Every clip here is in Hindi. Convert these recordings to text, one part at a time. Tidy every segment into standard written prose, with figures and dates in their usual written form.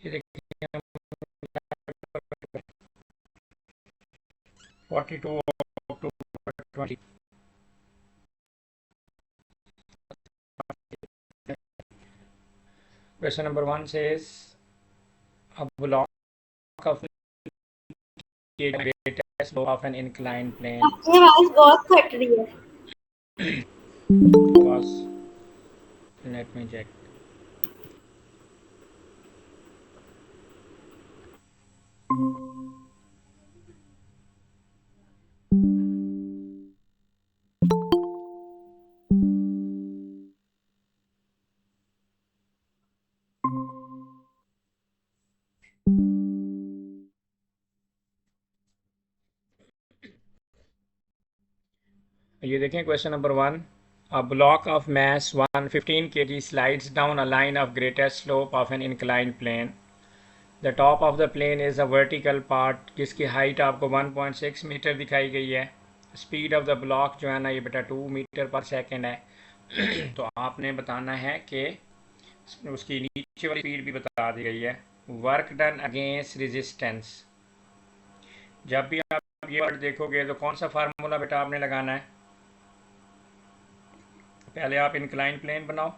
ये देखिए 42 अक्टूबर 20। Question number 1 says a block of greatest slope of an inclined plane आपकी आवाज बहुत कट रही है। was, let me check. ये देखें question number 1। A block of mass 115 kg slides down a line of greatest slope of an inclined plane. The top of the plane is a vertical part जिसकी हाइट आपको 1.6 मीटर दिखाई गई है। स्पीड ऑफ द ब्लॉक जो है ना ये बेटा 2 मीटर पर सेकेंड है। तो आपने बताना है कि उसकी नीचे वाली स्पीड भी बता दी गई है। Work done against resistance. जब भी आप ये वर्ड देखोगे तो कौन सा फार्मूला बेटा आपने लगाना है? पहले आप इंक्लाइन प्लेन बनाओ।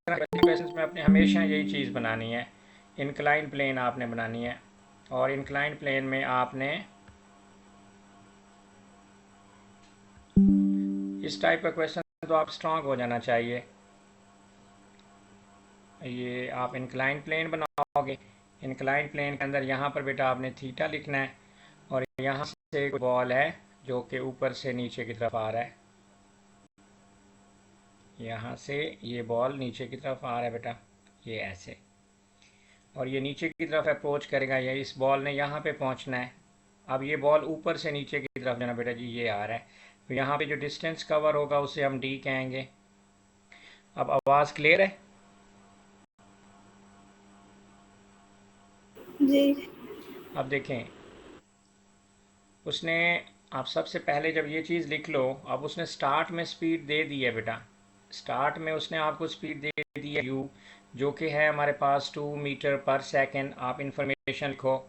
क्वेश्चंस में आपने हमेशा यही चीज़ बनानी है, इंक्लाइन प्लेन आपने बनानी है। और इंक्लाइन प्लेन में आपने इस टाइप का क्वेश्चन तो आप स्ट्रांग हो जाना चाहिए। ये आप इंक्लाइन प्लेन बनाओगे, इंक्लाइन प्लेन के अंदर यहाँ पर बेटा आपने थीटा लिखना है और यहाँ से एक बॉल है जो कि ऊपर से नीचे की तरफ आ रहा है। यहाँ से ये बॉल नीचे की तरफ आ रहा है बेटा, ये ऐसे, और ये नीचे की तरफ अप्रोच करेगा। ये इस बॉल ने यहाँ पे पहुँचना है। अब ये बॉल ऊपर से नीचे की तरफ जाना बेटा जी, ये आ रहा है। तो यहाँ पे जो डिस्टेंस कवर होगा उसे हम डी कहेंगे। अब आवाज़ क्लियर है? जी। अब देखें, उसने, आप सबसे पहले जब ये चीज़ लिख लो, अब उसने स्टार्ट में स्पीड दे दी है बेटा। स्टार्ट में उसने आपको स्पीड दे दी है यू, जो कि है हमारे पास 2 मीटर पर सेकेंड। आप इंफॉर्मेशन लिखो।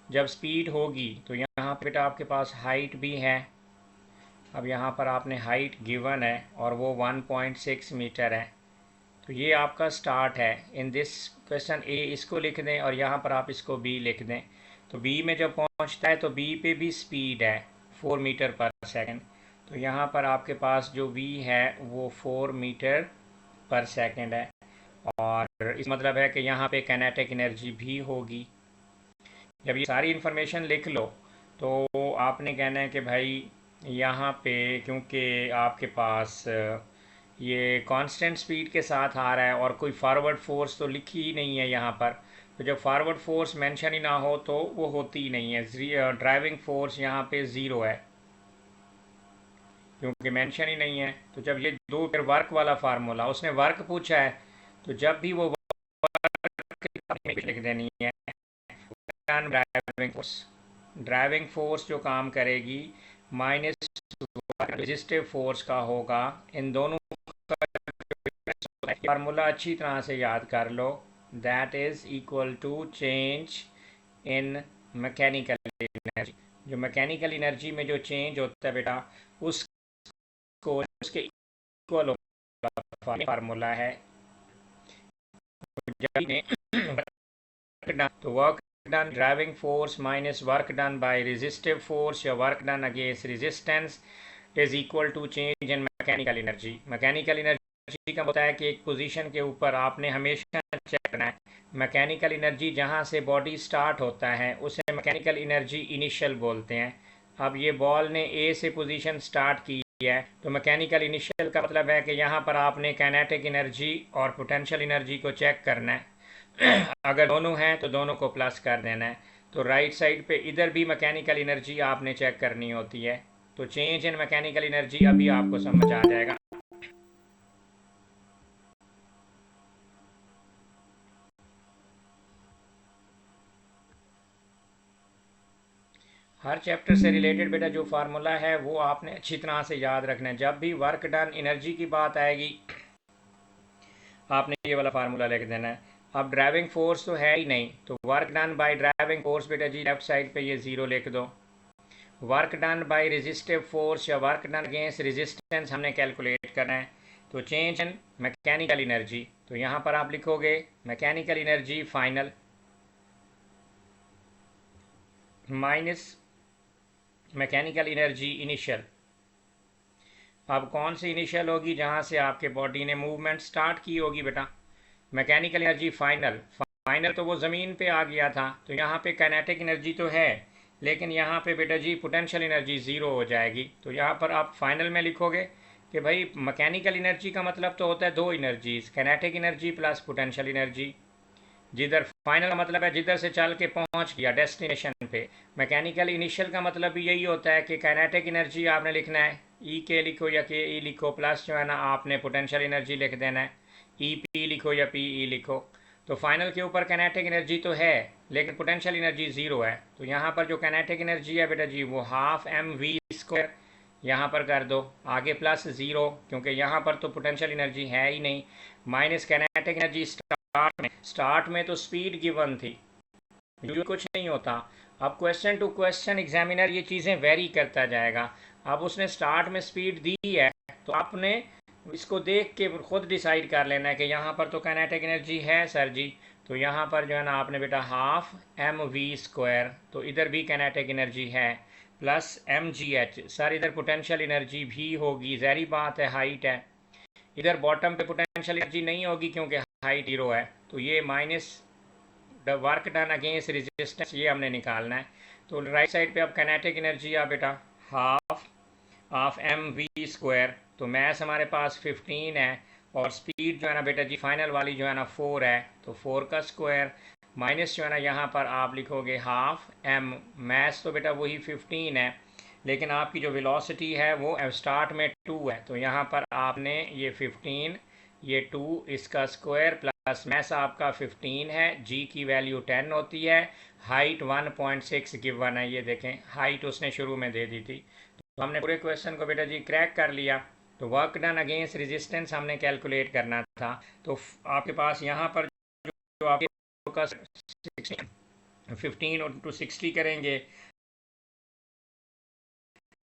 जब स्पीड होगी तो यहाँ पे बेटा आपके पास हाइट भी है। अब यहाँ पर आपने हाइट गिवन है और वो 1.6 मीटर है। तो ये आपका स्टार्ट है। इन दिस क्वेश्चन ए इसको लिख दें और यहाँ पर आप इसको बी लिख दें। तो बी में जब पहुँचता है तो बी पे भी स्पीड है 4 मीटर पर सेकेंड। तो यहाँ पर आपके पास जो वी है वो 4 मीटर पर सेकेंड है। और इस मतलब है कि यहाँ पे काइनेटिक एनर्जी भी होगी। जब ये सारी इन्फॉर्मेशन लिख लो तो आपने कहना है कि भाई यहाँ पे क्योंकि आपके पास ये कांस्टेंट स्पीड के साथ आ रहा है और कोई फॉरवर्ड फोर्स तो लिखी ही नहीं है यहाँ पर। तो जब फॉरवर्ड फोर्स मेंशन ही ना हो तो वो होती ही नहीं है। ड्राइविंग फोर्स यहाँ पे ज़ीरो है क्योंकि मेंशन ही नहीं है। तो जब ये दो, फिर वर्क वाला फार्मूला, उसने वर्क पूछा है तो जब भी वो वर्क लिख देनी है। ड्राइविंग फोर्स जो काम करेगी माइनस रेजिस्टिव फोर्स का होगा। इन दोनों का फार्मूला अच्छी तरह से याद कर लो। That is equal to change in mechanical energy. जो मैकेनिकल एनर्जी में जो चेंज होता है बेटा, उसको उसके इक्वल फार्मूला है। तो work done driving force minus work done by resistive force या work done against resistance is equal to change in mechanical energy. Mechanical energy का होता है कि एक पोजीशन के ऊपर आपने हमेशा चेक करना है। मैकेनिकल एनर्जी जहाँ से बॉडी स्टार्ट होता है उसे मैकेनिकल एनर्जी इनिशियल बोलते हैं। अब ये बॉल ने ए से पोजीशन स्टार्ट की है तो मैकेनिकल इनिशियल का मतलब है कि यहाँ पर आपने काइनेटिक एनर्जी और पोटेंशियल एनर्जी को चेक करना है। अगर दोनों हैं तो दोनों को प्लस कर देना है। तो राइट साइड पे इधर भी मैकेनिकल एनर्जी आपने चेक करनी होती है। तो चेंज इन मैकेनिकल एनर्जी अभी आपको समझ आ जाएगा। हर चैप्टर से रिलेटेड बेटा जो फार्मूला है वो आपने अच्छी तरह से याद रखना है। जब भी वर्क डन एनर्जी की बात आएगी आपने ये वाला फार्मूला लिख देना है। अब ड्राइविंग फोर्स तो है ही नहीं, तो work done by driving force बेटा जी लेफ्ट साइड पे ये ज़ीरो लिख दो। Work done by resistive force या वर्क डन अगेंस्ट रेजिस्टेंस हमने कैलकुलेट करना है। तो चेंज इन मैकेनिकल एनर्जी, तो यहाँ पर आप लिखोगे mechanical energy final minus mechanical energy initial. अब कौन सी इनिशियल होगी? जहाँ से आपके बॉडी ने मूवमेंट स्टार्ट की होगी बेटा। मैकेनिकल एनर्जी फाइनल, फाइनल तो वो ज़मीन पे आ गया था, तो यहाँ पे काइनेटिक एनर्जी तो है, लेकिन यहाँ पे बेटा जी पोटेंशियल एनर्जी ज़ीरो हो जाएगी। तो यहाँ पर आप फाइनल में लिखोगे कि भाई मैकेनिकल एनर्जी का मतलब तो होता है दो energies, kinetic energy plus potential energy. जिधर फाइनल का मतलब है जिधर से चल के पहुंच गया डेस्टिनेशन पे। मैकेनिकल इनिशियल का मतलब भी यही होता है कि काइनेटिक एनर्जी आपने लिखना है, ई के लिखो या के ई लिखो, प्लस जो है ना आपने पोटेंशियल एनर्जी लिख देना है, ई पी लिखो या पी ई लिखो। तो फाइनल के ऊपर काइनेटिक एनर्जी तो है, लेकिन पोटेंशियल एनर्जी ज़ीरो है। तो यहाँ पर जो काइनेटिक एनर्जी है बेटा जी वो हाफ एम वी स्क्वायर यहाँ पर कर दो, आगे प्लस ज़ीरो क्योंकि यहाँ पर तो पोटेंशियल एनर्जी है ही नहीं, माइनस काइनेटिक एनर्जी स्टार्ट में तो स्पीड गिवन थी, कुछ नहीं होता। अब क्वेश्चन टू क्वेश्चन एग्जामिनर ये चीज़ें वेरी करता जाएगा। अब उसने स्टार्ट में स्पीड दी है, तो आपने इसको देख के खुद डिसाइड कर लेना है कि यहाँ पर तो काइनेटिक एनर्जी है सर जी, तो यहाँ पर जो है ना आपने बेटा हाफ एम वी स्क्वायर, तो इधर भी काइनेटिक एनर्जी है plus M G H. Sir इधर पोटेंशियल एनर्जी भी होगी, जहरी बात है हाइट है, इधर बॉटम पे पोटेंशियल एनर्जी नहीं होगी क्योंकि हाइट जीरो है। तो ये minus the work done against resistance ये हमने निकालना है। तो राइट साइड पे अब काइनेटिक एनर्जी आ बेटा half of M V square, तो मैस हमारे पास 15 है और स्पीड जो है ना बेटा जी फाइनल वाली जो है ना 4 है, तो 4 का स्क्वायर माइनस जो है ना यहाँ पर आप लिखोगे हाफ एम, मैस तो बेटा वही 15 है, लेकिन आपकी जो वेलोसिटी है वो स्टार्ट में 2 है, तो यहाँ पर आपने ये 15 ये 2 इसका स्क्वायर प्लस मैस आपका 15 है, जी की वैल्यू 10 होती है, हाइट 1.6 गिवन है, ये देखें हाइट उसने शुरू में दे दी थी। तो हमने पूरे क्वेश्चन को बेटा जी क्रैक कर लिया। तो वर्क डन अगेंस्ट रेजिस्टेंस हमने कैलकुलेट करना था। तो आपके पास यहाँ पर जो आपके 15 और टू 60 करेंगे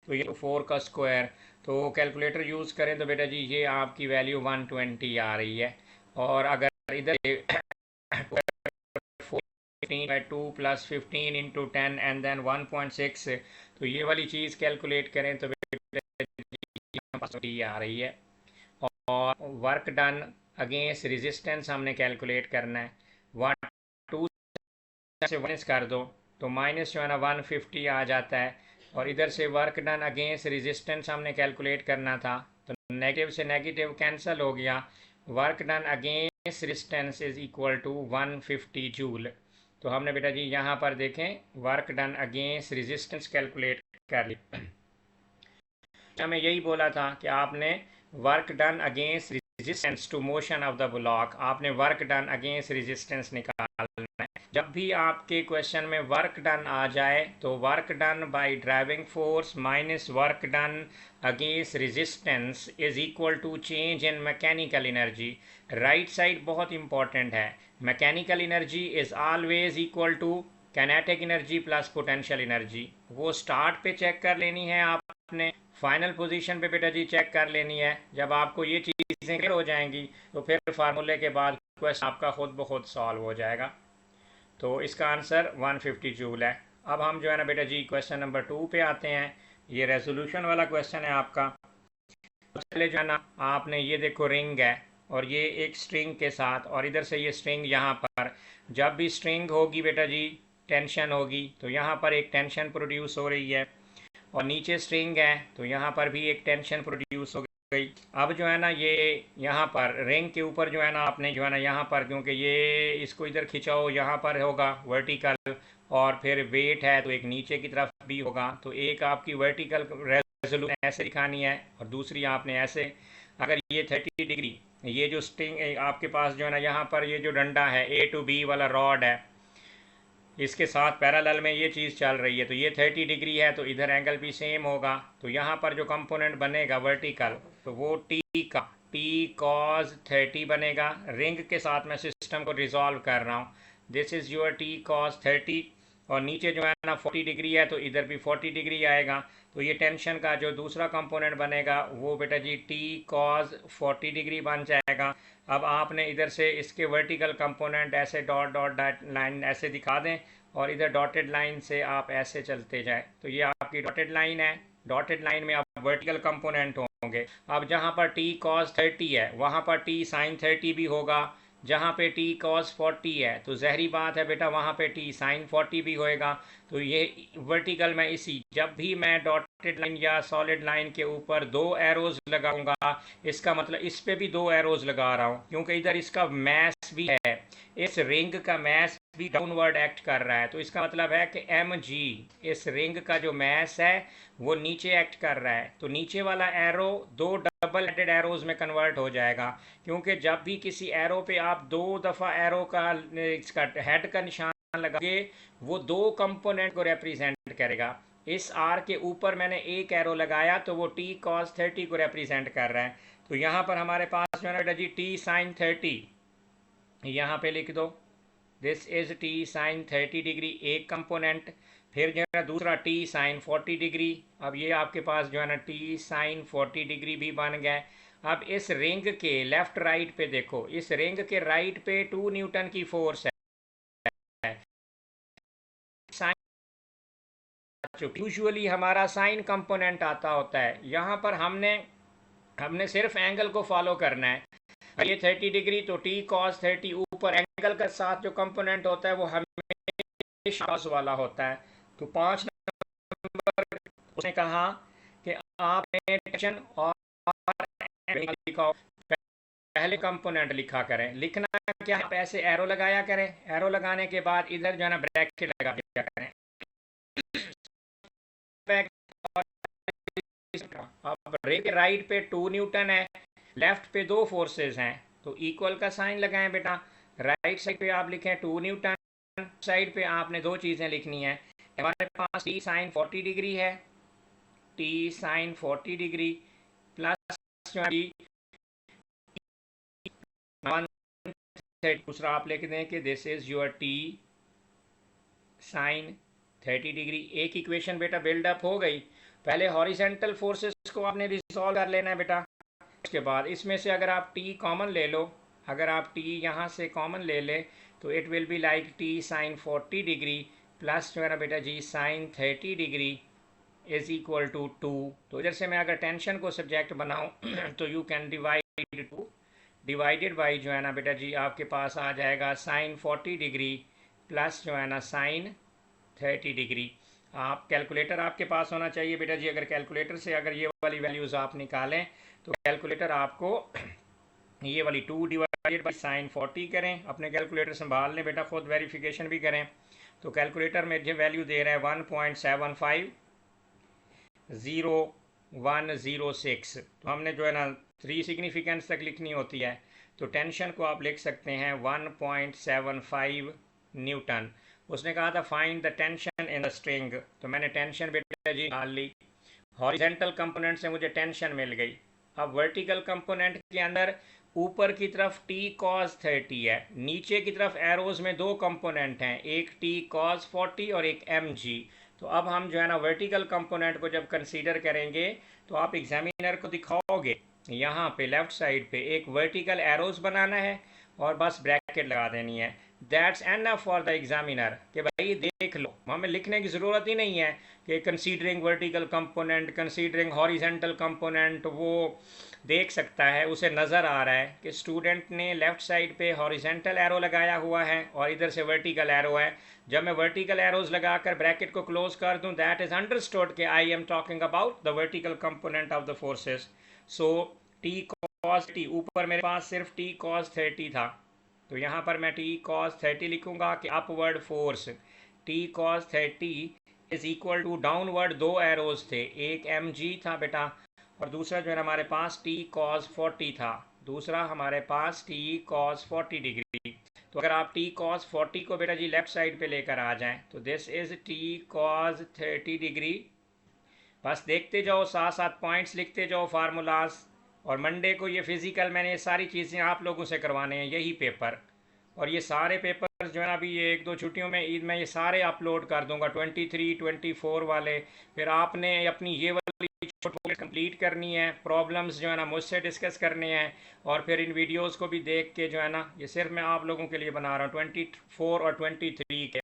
तो ये 4 का स्क्वायर, तो कैलकुलेटर यूज़ करें तो बेटा जी ये आपकी वैल्यू 120 आ रही है। और अगर इधर 15/2 प्लस 15 इंटू 10 एंड देन 1.6, तो ये वाली चीज़ कैलकुलेट करें तो बेटा आ रही है। और वर्क डन अगेंस्ट रेजिस्टेंस हमने कैलकुलेट करना है, 2 से माइनस कर दो तो माइनस जो है ना 150 आ जाता है। और इधर से वर्क डन अगेंस्ट रेजिस्टेंस हमने कैलकुलेट करना था, तो नेगेटिव से नेगेटिव कैंसिल हो गया, work done against resistance is equal to 150 joule. तो हमने बेटा जी यहाँ पर देखें work done against resistance calculate कर लिया। हमें यही बोला था कि आपने work done against resistance to motion of the block, आपने वर्क डन अगेंस्ट रेजिस्टेंस निकालना है। जब भी आपके क्वेश्चन में वर्क डन आ जाए तो work done by driving force minus work done against resistance is equal to change in mechanical energy. Right side बहुत इंपॉर्टेंट है, mechanical energy is always equal to kinetic energy plus potential energy. वो स्टार्ट पे चेक कर लेनी है आपने, फाइनल पोजीशन पे बेटा जी चेक कर लेनी है। जब आपको ये चीज़ें क्लियर हो जाएंगी तो फिर फार्मूले के बाद क्वेश्चन आपका खुद ब खुद सॉल्व हो जाएगा। तो इसका आंसर 150 जूल है। अब हम जो है ना बेटा जी क्वेश्चन नंबर 2 पे आते हैं। ये रेजोल्यूशन वाला क्वेश्चन है आपका। पहले जो है ना आपने ये देखो रिंग है और ये एक स्ट्रिंग के साथ, और इधर से ये स्ट्रिंग यहाँ पर, जब भी स्ट्रिंग होगी बेटा जी टेंशन होगी, तो यहाँ पर एक टेंशन प्रोड्यूस हो रही है, और नीचे स्ट्रिंग है तो यहाँ पर भी एक टेंशन प्रोड्यूस हो गई। अब जो है ना ये यहाँ पर रिंग के ऊपर जो है ना आपने जो है ना यहाँ पर, क्योंकि ये इसको इधर खिंचाओ यहाँ पर होगा वर्टिकल, और फिर वेट है तो एक नीचे की तरफ भी होगा, तो एक आपकी वर्टिकल रेजोल्यूशन ऐसे दिखानी है और दूसरी आपने ऐसे। अगर ये 30 डिग्री, ये जो स्ट्रिंग आपके पास जो है ना यहाँ पर ये जो डंडा है A to B वाला रॉड है, इसके साथ पैरेलल में ये चीज़ चल रही है, तो ये 30 डिग्री है तो इधर एंगल भी सेम होगा। तो यहाँ पर जो कंपोनेंट बनेगा वर्टिकल, तो वो टी का टी कॉज 30 बनेगा। रिंग के साथ मैं सिस्टम को रिजॉल्व कर रहा हूँ। This is your T cause 30, और नीचे जो है ना 40 डिग्री है तो इधर भी 40 डिग्री आएगा। तो ये टेंशन का जो दूसरा कंपोनेंट बनेगा वो बेटा जी टी कॉज 40 डिग्री बन जाएगा। अब आपने इधर से इसके वर्टिकल कंपोनेंट ऐसे डॉट डॉट डॉट लाइन ऐसे दिखा दें, और इधर डॉटेड लाइन से आप ऐसे चलते जाए। तो ये आपकी डॉटेड लाइन है। डॉटेड लाइन में आप वर्टिकल कंपोनेंट होंगे। अब जहाँ पर टी कॉस 30 है वहाँ पर टी साइन 30 भी होगा। जहाँ पे टी कॉस 40 है तो जहरी बात है बेटा वहाँ पे टी साइन 40 भी होएगा। तो ये वर्टिकल में इसी जब भी मैं डॉटेड लाइन या सॉलिड लाइन के ऊपर दो एरोज लगाऊंगा, इसका मतलब इस पे भी दो एरोज लगा रहा हूँ, क्योंकि इधर इसका मैस भी है। इस रिंग का मैस भी डाउनवर्ड एक्ट कर रहा है। तो इसका मतलब है कि एम जी, इस रिंग का जो मैस है वो नीचे एक्ट कर रहा है। तो नीचे वाला एरो दो डबल हेडेड एरोज में कन्वर्ट हो जाएगा, क्योंकि जब भी किसी एरो पे आप दो दफ़ा एरो का इसका हेड का निशान लगाएंगे वो दो कंपोनेंट को रिप्रेजेंट करेगा। इस आर के ऊपर मैंने एक एरो लगाया तो वो टी कॉस 30 को रिप्रेजेंट कर रहा है। तो यहाँ पर हमारे पास जो है ना जी टी साइन 30 यहाँ पे लिख दो। This is T sine 30 degree एक कंपोनेंट। फिर जो है ना दूसरा टी साइन 40 डिग्री। अब ये आपके पास जो है ना टी साइन 40 डिग्री भी बन गए। अब इस रिंग के लेफ्ट राइट पे देखो, इस रिंग के राइट पे 2 न्यूटन की फोर्स है। साइन यूजुअली हमारा साइन कंपोनेंट आता होता है। यहाँ पर हमने हमने सिर्फ एंगल को फॉलो करना है। ये 30 डिग्री तो टी कॉस 30 ऊपर एंगल के साथ जो कंपोनेंट होता है वो हमेशा cos वाला होता है। तो 5 नंबर उसने कहा कि आपने टेंशन और लिखा, पहले कंपोनेंट लिखा करें। लिखना क्या है, आप ऐसे एरो लगाया करें। एरो लगाने के बाद इधर जो है ना ब्रैकेट लगा दिया करें। अब रे के राइट पे 2 न्यूटन है, लेफ्ट पे दो फोर्सेस हैं, तो इक्वल का साइन लगाएं बेटा। राइट साइड पे आप लिखें 2 न्यूटन, साइड पे आपने दो चीज़ें लिखनी है। हमारे पास टी साइन 40 डिग्री है, टी साइन 40 डिग्री प्लस दूसरा आप लिख दें कि this is your T sine 30 degree. एक इक्वेशन बेटा बिल्डअप हो गई। पहले हॉरिजेंटल फोर्सेस को आपने रिजॉल्व कर लेना है बेटा। उसके बाद इसमें से अगर आप टी कॉमन ले लो, अगर आप टी यहाँ से कॉमन ले ले तो it will be like T sine 40 degree plus जो है ना बेटा जी sine 30 degree is equal to 2। तो इधर से मैं अगर टेंशन को सब्जेक्ट बनाऊँ तो you can divide two divided by जो है ना बेटा जी आपके पास आ जाएगा साइन 40 डिग्री प्लस जो है ना साइन 30 डिग्री। आप कैलकुलेटर आपके पास होना चाहिए बेटा जी। अगर कैलकुलेटर से अगर ये वाली वैल्यूज़ आप निकालें तो कैलकुलेटर आपको ये वाली 2 डिवाइडेड बाई साइन 40 करें। अपने कैलकुलेटर संभाल लें बेटा, खुद वेरिफिकेशन भी करें। तो कैलकुलेटर में जो वैल्यू दे रहा है 1.750106। तो हमने जो है ना 3 सिग्निफिकेंस तक लिखनी होती है। तो टेंशन को आप लिख सकते हैं 1.75 न्यूटन। उसने कहा था find the tension in the string, तो मैंने टेंशन बेटा जी डाल ली। हॉरिजेंटल कंपोनेंट से मुझे टेंशन मिल गई। अब वर्टिकल कंपोनेंट के अंदर ऊपर की तरफ टी कॉस 30 है, नीचे की तरफ एरोज में दो कंपोनेंट हैं, एक टी कॉस 40 और एक एम जी। तो अब हम जो है ना वर्टिकल कंपोनेंट को जब कंसीडर करेंगे तो आप एग्जामिनर को दिखाओगे यहाँ पे लेफ्ट साइड पे एक वर्टिकल एरोज बनाना है और बस ब्रैकेट लगा देनी है। That's enough for the examiner कि भाई देख लो, हमें लिखने की ज़रूरत ही नहीं है कि considering vertical component, considering horizontal component. वो देख सकता है, उसे नज़र आ रहा है कि स्टूडेंट ने लेफ़्ट साइड पे हॉरिजेंटल एरो लगाया हुआ है और इधर से वर्टिकल एरो है। जब मैं वर्टिकल एरोज लगाकर ब्रैकेट को क्लोज कर दूं, दैट इज़ अंडरस्टूड कि I am talking about the vertical component of the forces. So T cos T, ऊपर मेरे पास सिर्फ टी कॉस 30 था, तो यहाँ पर मैं टी कॉस 30 लिखूंगा कि upward force T cos 30 is equal to downward दो एरोज थे, एक एम जी था बेटा और दूसरा जो है हमारे पास टी कॉस 40 था। दूसरा हमारे पास टी कॉस 40 डिग्री। तो अगर आप टी कॉस 40 को बेटा जी लेफ्ट साइड पे लेकर आ जाएं तो this is T cos 30 degree. बस देखते जाओ, साथ साथ पॉइंट्स लिखते जाओ फार्मूलाज, और मंडे को ये फिज़िकल मैंने ये सारी चीज़ें आप लोगों से करवाने हैं, यही पेपर। और ये सारे पेपर्स जो है ना, अभी ये एक दो छुट्टियों में ईद में ये सारे अपलोड कर दूंगा, 23 24 वाले। फिर आपने अपनी ये वाली छोटी कंप्लीट करनी है, प्रॉब्लम्स जो है ना मुझसे डिस्कस करने हैं, और फिर इन वीडियोस को भी देख के जो है ना, ये सिर्फ मैं आप लोगों के लिए बना रहा हूँ 24 और 23 के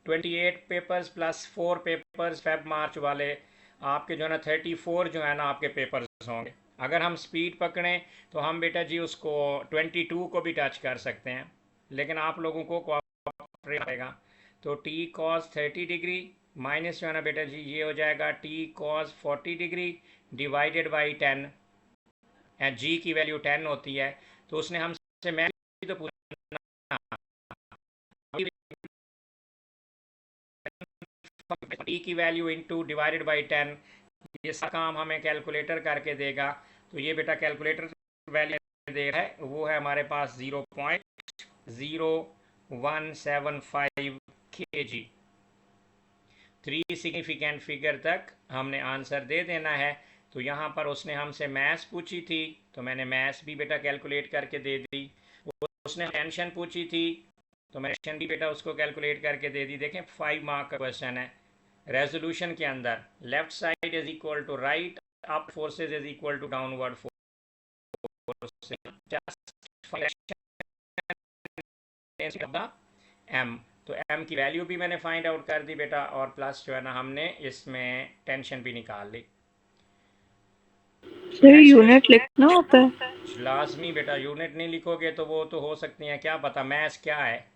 28 papers plus 4 papers Feb March वाले। आपके जो है ना 34 जो है ना आपके पेपर्स होंगे। अगर हम स्पीड पकड़ें तो हम बेटा जी उसको 22 को भी टच कर सकते हैं, लेकिन आप लोगों को कोऑपरेट करेगा। तो टी कॉस 30 डिग्री माइनस जो है ना बेटा जी ये हो जाएगा T cos 40 degree divided by 10। जी की वैल्यू 10 होती है। तो उसने हमसे मैं तो पूछा टी की वैल्यू इंटू डिवाइडेड बाई 10, ये सारा काम हमें कैलकुलेटर करके देगा। तो ये बेटा कैलकुलेटर वैल्यू दे रहा है, वो है हमारे पास 0.0175 kg। 3 सिग्निफिकेंट फिगर तक हमने आंसर दे देना है। तो यहाँ पर उसने हमसे मैथ्स पूछी थी, तो मैंने मैथ्स भी बेटा कैलकुलेट करके दे दी। उसने टेंशन पूछी थी, तो मैंने टेंशन भी बेटा उसको कैलकुलेट करके दे दी। देखें 5 मार्क का क्वेश्चन है। रेजोल्यूशन के अंदर left side is equal to right, up forces is equal to downward forces, just M. तो एम की वैल्यू भी मैंने फाइंड आउट कर दी बेटा, और प्लस जो है ना हमने इसमें टेंशन भी निकाल ली। सर यूनिट लिखना होता है? लाजमी बेटा, यूनिट नहीं लिखोगे तो वो तो हो सकती हैं, क्या पता मैथ्स क्या है।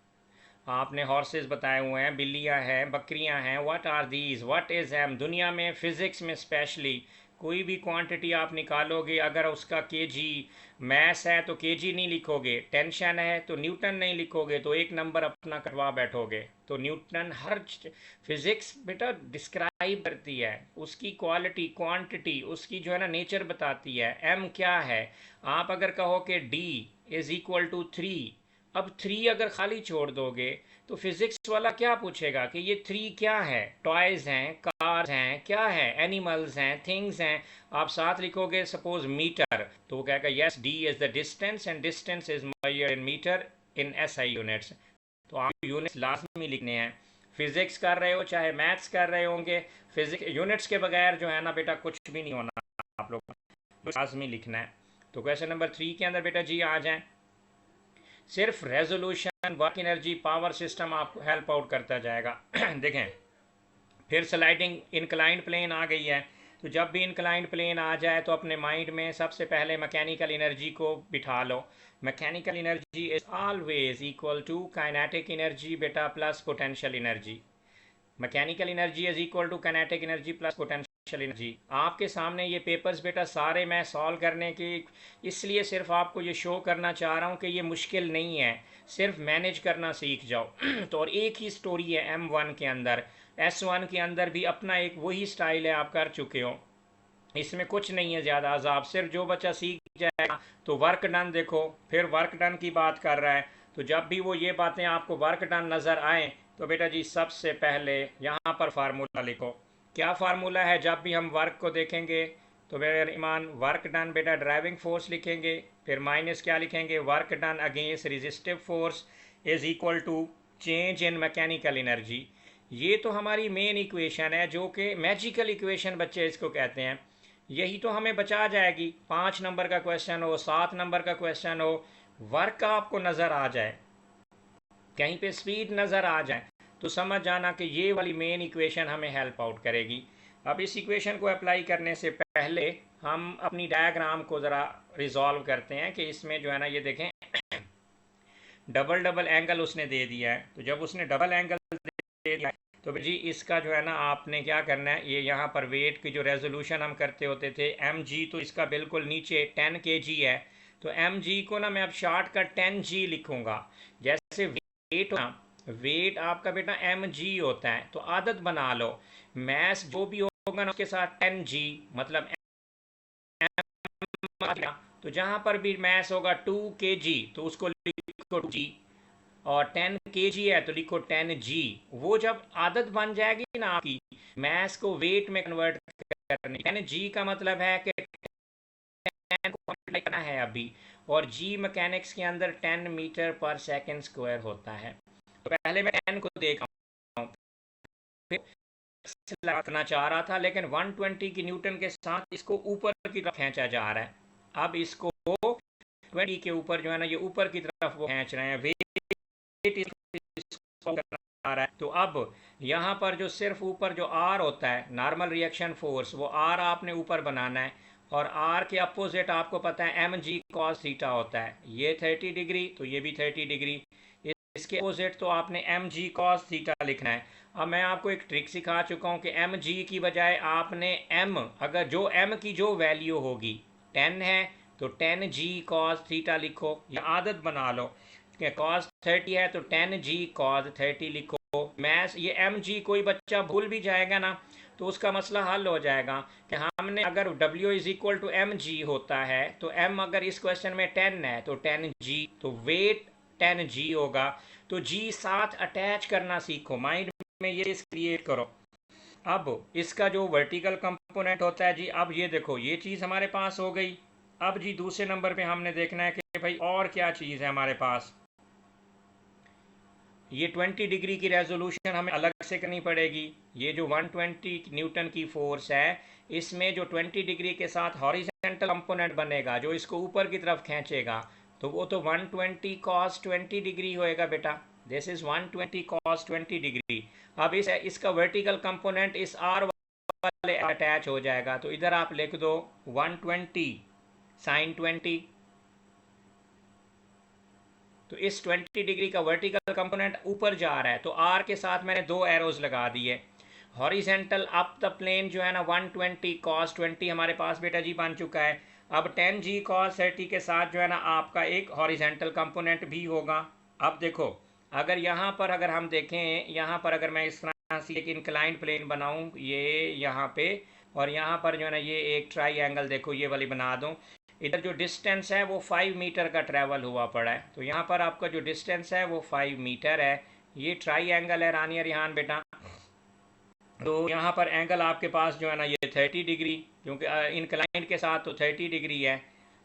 आपने हॉर्सेस बताए हुए हैं, बिल्लियाँ हैं, बकरियाँ हैं, what are these, what is M. दुनिया में फिज़िक्स में स्पेशली कोई भी क्वांटिटी आप निकालोगे, अगर उसका केजी मैथ्स है तो केजी नहीं लिखोगे, टेंशन है तो न्यूटन नहीं लिखोगे, तो एक नंबर अपना करवा बैठोगे। तो न्यूटन हर फिज़िक्स बेटा डिस्क्राइब करती है, उसकी क्वालिटी क्वांटिटी उसकी जो है ना नेचर बताती है। एम क्या है, आप अगर कहो कि डी इज़ इक्वल टू 3, अब 3 अगर खाली छोड़ दोगे तो फिजिक्स वाला क्या पूछेगा कि ये 3 क्या है, टॉयज हैं, कार्स हैं, क्या है, एनिमल्स हैं, थिंग्स हैं। आप साथ लिखोगे सपोज मीटर, तो वो कहेगा yes D is the distance and distance is measured in metre in SI units. तो आप यूनिट्स लाजमी लिखने हैं, फिजिक्स कर रहे हो चाहे मैथ्स कर रहे होंगे, फिजिक्स यूनिट्स के बगैर जो है ना बेटा कुछ भी नहीं होना, आप लोग को लाजमी लिखना है। तो क्वेश्चन नंबर 3 के अंदर बेटा जी आ जाए, सिर्फ resolution work energy power system आपको हेल्प आउट करता जाएगा। देखें फिर स्लाइडिंग इंक्लाइंड प्लेन आ गई है। तो जब भी इंक्लाइंड प्लेन आ जाए तो अपने माइंड में सबसे पहले मैकेनिकल एनर्जी को बिठा लो। Mechanical energy is always equal to kinetic energy बेटा plus potential energy. Mechanical energy is equal to kinetic energy plus potential energy. आपके सामने ये पेपर्स बेटा सारे मैं सॉल्व करने की इसलिए सिर्फ आपको ये शो करना चाह रहा हूँ कि ये मुश्किल नहीं है, सिर्फ मैनेज करना सीख जाओ। तो और एक ही स्टोरी है M1 के अंदर, S1 के अंदर भी अपना एक वही स्टाइल है, आप कर चुके हो, इसमें कुछ नहीं है ज़्यादा अजाब। सिर्फ जो बच्चा सीख जाएगा तो वर्क डन देखो, फिर वर्क डन की बात कर रहा है। तो जब भी वो ये बातें आपको वर्क डन नज़र आए तो बेटा जी सबसे पहले यहाँ पर फार्मूला लिखो। क्या फार्मूला है, जब भी हम वर्क को देखेंगे तो मेरे ईमान वर्क डन बेटा ड्राइविंग फोर्स लिखेंगे, फिर माइनस क्या लिखेंगे, work done against resistive force is equal to change in mechanical energy. ये तो हमारी मेन इक्वेशन है, जो कि मैजिकल इक्वेशन बच्चे इसको कहते हैं। यही तो हमें बचा जाएगी, 5 नंबर का क्वेश्चन हो, 7 नंबर का क्वेश्चन हो, वर्क आपको नज़र आ जाए, कहीं पे स्पीड नज़र आ जाए, तो समझ जाना कि ये वाली मेन इक्वेशन हमें हेल्प आउट करेगी। अब इस इक्वेशन को अप्लाई करने से पहले हम अपनी डायग्राम को ज़रा रिजॉल्व करते हैं कि इसमें जो है ना ये देखें डबल डबल एंगल उसने दे दिया है। तो जब उसने डबल एंगल दे दिया है तो जी इसका जो है ना आपने क्या करना है, ये यहाँ पर वेट की जो रेजोल्यूशन हम करते होते थे mg, तो इसका बिल्कुल नीचे 10 kg है। तो mg को ना मैं अब शॉर्ट का 10g लिखूंगा। जैसे वेट ना, वेट आपका बेटा mg होता है, तो आदत बना लो मैस जो भी होगा ना उसके साथ 10g मतलब m, तो जहाँ पर भी मैस होगा 2 kg तो उसको लिखो 2g, और 10 kg है तो लिखो 10g। वो जब आदत बन जाएगी ना आपकी मैस को वेट में कन्वर्ट करने, 10g का मतलब है कि 10 को मल्टीप्लाई करना है अभी, और जी मैकेनिक्स के अंदर 10 मीटर पर सेकेंड स्क्वायर होता है। तो पहले मैं 10 को देख रहा हूँ, फिर लगाना चाह रहा था, लेकिन 120 की न्यूटन के साथ इसको ऊपर की तरफ खींचा जा रहा है। अब इसको 20 के ऊपर जो है ना, ये ऊपर की तरफ वो खींच रहे हैं, वेट आ रहा है। तो अब यहाँ पर जो सिर्फ ऊपर जो आर होता है, नॉर्मल रिएक्शन फोर्स, वो आर आपने ऊपर बनाना है, और आर के अपोजिट आपको पता है एम जी कॉस थीटा होता है। ये 30 डिग्री तो ये भी 30 डिग्री, इसके अपोजिट तो आपने एम जी कॉस थीटा लिखना है। अब मैं आपको एक ट्रिक सिखा चुका हूँ कि एम जी की बजाय आपने एम, अगर जो एम की जो वैल्यू होगी 10 है तो 10 जी कॉस थीटा लिखो, या आदत बना लो कि कॉस 30 है तो 10 जी कॉस 30 लिखो। मैथ्स ये एम जी कोई बच्चा भूल भी जाएगा ना, तो उसका मसला हल हो जाएगा कि हमने अगर W is equal to M G होता है, तो M अगर इस क्वेश्चन में 10 है तो 10 जी, तो वेट 10 जी होगा। तो जी साथ अटैच करना सीखो, माइंड में ये क्रिएट करो। अब इसका जो वर्टिकल कंपोनेंट होता है जी, अब ये देखो ये चीज़ हमारे पास हो गई। अब जी दूसरे नंबर पे हमने देखना है कि भाई और क्या चीज़ है हमारे पास। ये 20 डिग्री की रेजोल्यूशन हमें अलग से करनी पड़ेगी। ये जो 120 न्यूटन की फोर्स है, इसमें जो 20 डिग्री के साथ हॉरिजेंटल कंपोनेंट बनेगा जो इसको ऊपर की तरफ खींचेगा, तो वो तो 120 कॉस 20 डिग्री होएगा बेटा। This is 120 cos 20 degree. अब इसका वर्टिकल कंपोनेंट इस आर वाले अटैच हो जाएगा, तो इधर आप लिख दो 120 साइन 20। तो इस 20 डिग्री का वर्टिकल कंपोनेंट ऊपर जा रहा है, तो आर के साथ मैंने दो एरोज लगा दिए। हॉरिजेंटल अप द प्लेन जो है ना 120 कॉस 20 हमारे पास बेटा जी बन चुका है। अब 10 जी कॉस 30 के साथ जो है ना आपका एक हॉरिजेंटल कंपोनेंट भी होगा। अब देखो, अगर यहाँ पर अगर हम देखें, यहाँ पर अगर मैं इस तरह से एक इंक्लाइंड प्लेन बनाऊँ, ये यहाँ पे, और यहाँ पर जो है ना ये एक ट्राई एंगल देखो ये वाली बना दूँ, इधर जो डिस्टेंस है वो 5 मीटर का ट्रैवल हुआ पड़ा है। तो यहाँ पर आपका जो डिस्टेंस है वो 5 मीटर है। ये ट्राई एंगल है रानिया रिहान बेटा। तो यहाँ पर एंगल आपके पास जो है ना ये 30 डिग्री, क्योंकि इंक्लाइंड के साथ तो 30 डिग्री है।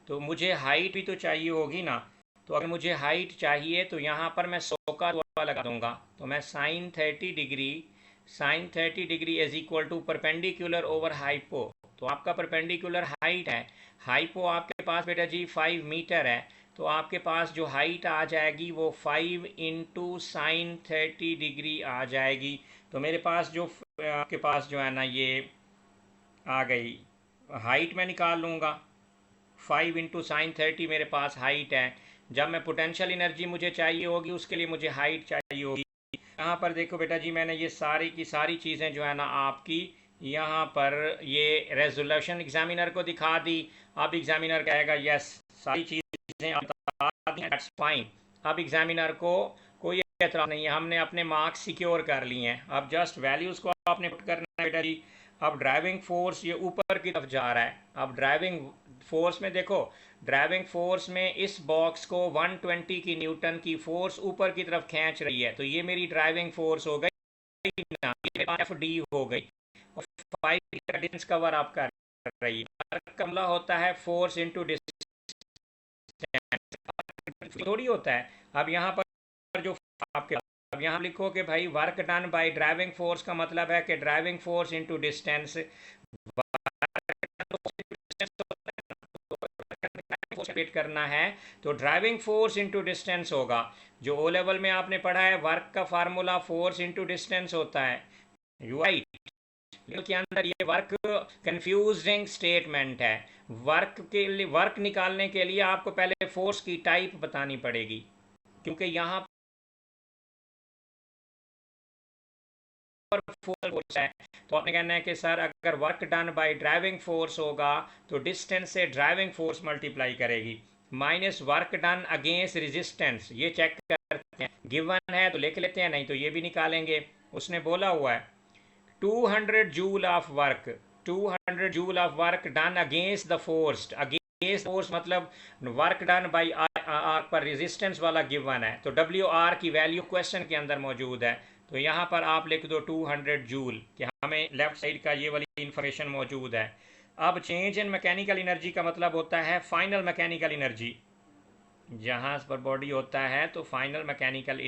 तो मुझे हाइट भी तो चाहिए होगी ना, तो अगर मुझे हाइट चाहिए तो यहाँ पर मैं 100 का लगा दूंगा। तो मैं sine 30 degree is equal to perpendicular over hypo. तो आपका परपेंडिकुलर हाइट है, हाइपो आपके पास बेटा जी 5 मीटर है, तो आपके पास जो हाइट आ जाएगी वो 5 इंटू साइन 30 डिग्री आ जाएगी। तो मेरे पास जो आपके पास जो है ना ये आ गई, हाइट मैं निकाल लूँगा। 5 इंटू साइन 30 मेरे पास हाइट है। जब मैं पोटेंशियल एनर्जी मुझे चाहिए होगी, उसके लिए मुझे हाइट चाहिए होगी। यहाँ पर देखो बेटा जी, मैंने ये सारी की सारी चीज़ें जो है ना आपकी यहाँ पर ये रेजोल्यूशन एग्जामिनर को दिखा दी। अब एग्जामिनर कहेगा यस सारी चीज़ें बता दी, दैट्स फाइन। अब एग्जामिनर को कोई एतराज़ नहीं है, हमने अपने मार्क्स सिक्योर कर लिए हैं। अब जस्ट वैल्यूज़ को आपने पुट करना है बेटा जी। अब ड्राइविंग फोर्स ये ऊपर की तरफ जा रहा है। अब ड्राइविंग फोर्स में देखो, ड्राइविंग फोर्स में इस बॉक्स को 120 की न्यूटन की फोर्स ऊपर की तरफ खींच रही है, तो ये मेरी ड्राइविंग फोर्स हो गई ना, एफ डी हो गई, और 5 का डिस्टेंस कवर अप कर रही है। कमला होता है फोर्स इंटू डिस्टेंस, थोड़ी होता है। अब यहाँ पर जो आपके, अब यहाँ लिखो कि भाई work done by driving force का मतलब है कि ड्राइविंग फोर्स इंटू डिस्टेंस करना है, तो ड्राइविंग फोर्स इंटू डिस्टेंस होगा। जो ओ लेवल में आपने पढ़ा है वर्क का फार्मूला फोर्स इंटू डिस्टेंस होता है, राइट। के अंदर ये वर्क कंफ्यूजिंग स्टेटमेंट है। वर्क के लिए, वर्क निकालने के लिए आपको पहले फोर्स की टाइप बतानी पड़ेगी, क्योंकि यहाँ फोर्स है। तो आपने कहना है कि सर अगर work done by driving force होगा तो डिस्टेंस से ड्राइविंग फोर्स मल्टीप्लाई करेगी, minus work done against resistance. ये चेक करते हैं, गिवन है तो लिख लेते हैं, नहीं तो ये भी निकालेंगे। उसने बोला हुआ है 200 joule of work, 200 joule of work done against the force. Against force मतलब वर्क डन बाय आर पर रेजिस्टेंस वाला गिवन है, तो डब्ल्यू आर की वैल्यू क्वेश्चन के अंदर मौजूद है। तो यहाँ पर आप लिख दो 200 जूल, कि हमें लेफ्ट साइड का ये वाली इंफॉर्मेशन मौजूद है। अब चेंज इन मैकेनिकल एनर्जी का मतलब होता है फाइनल मैकेनिकल एनर्जी। जहाँ पर बॉडी होता है तो final mechanical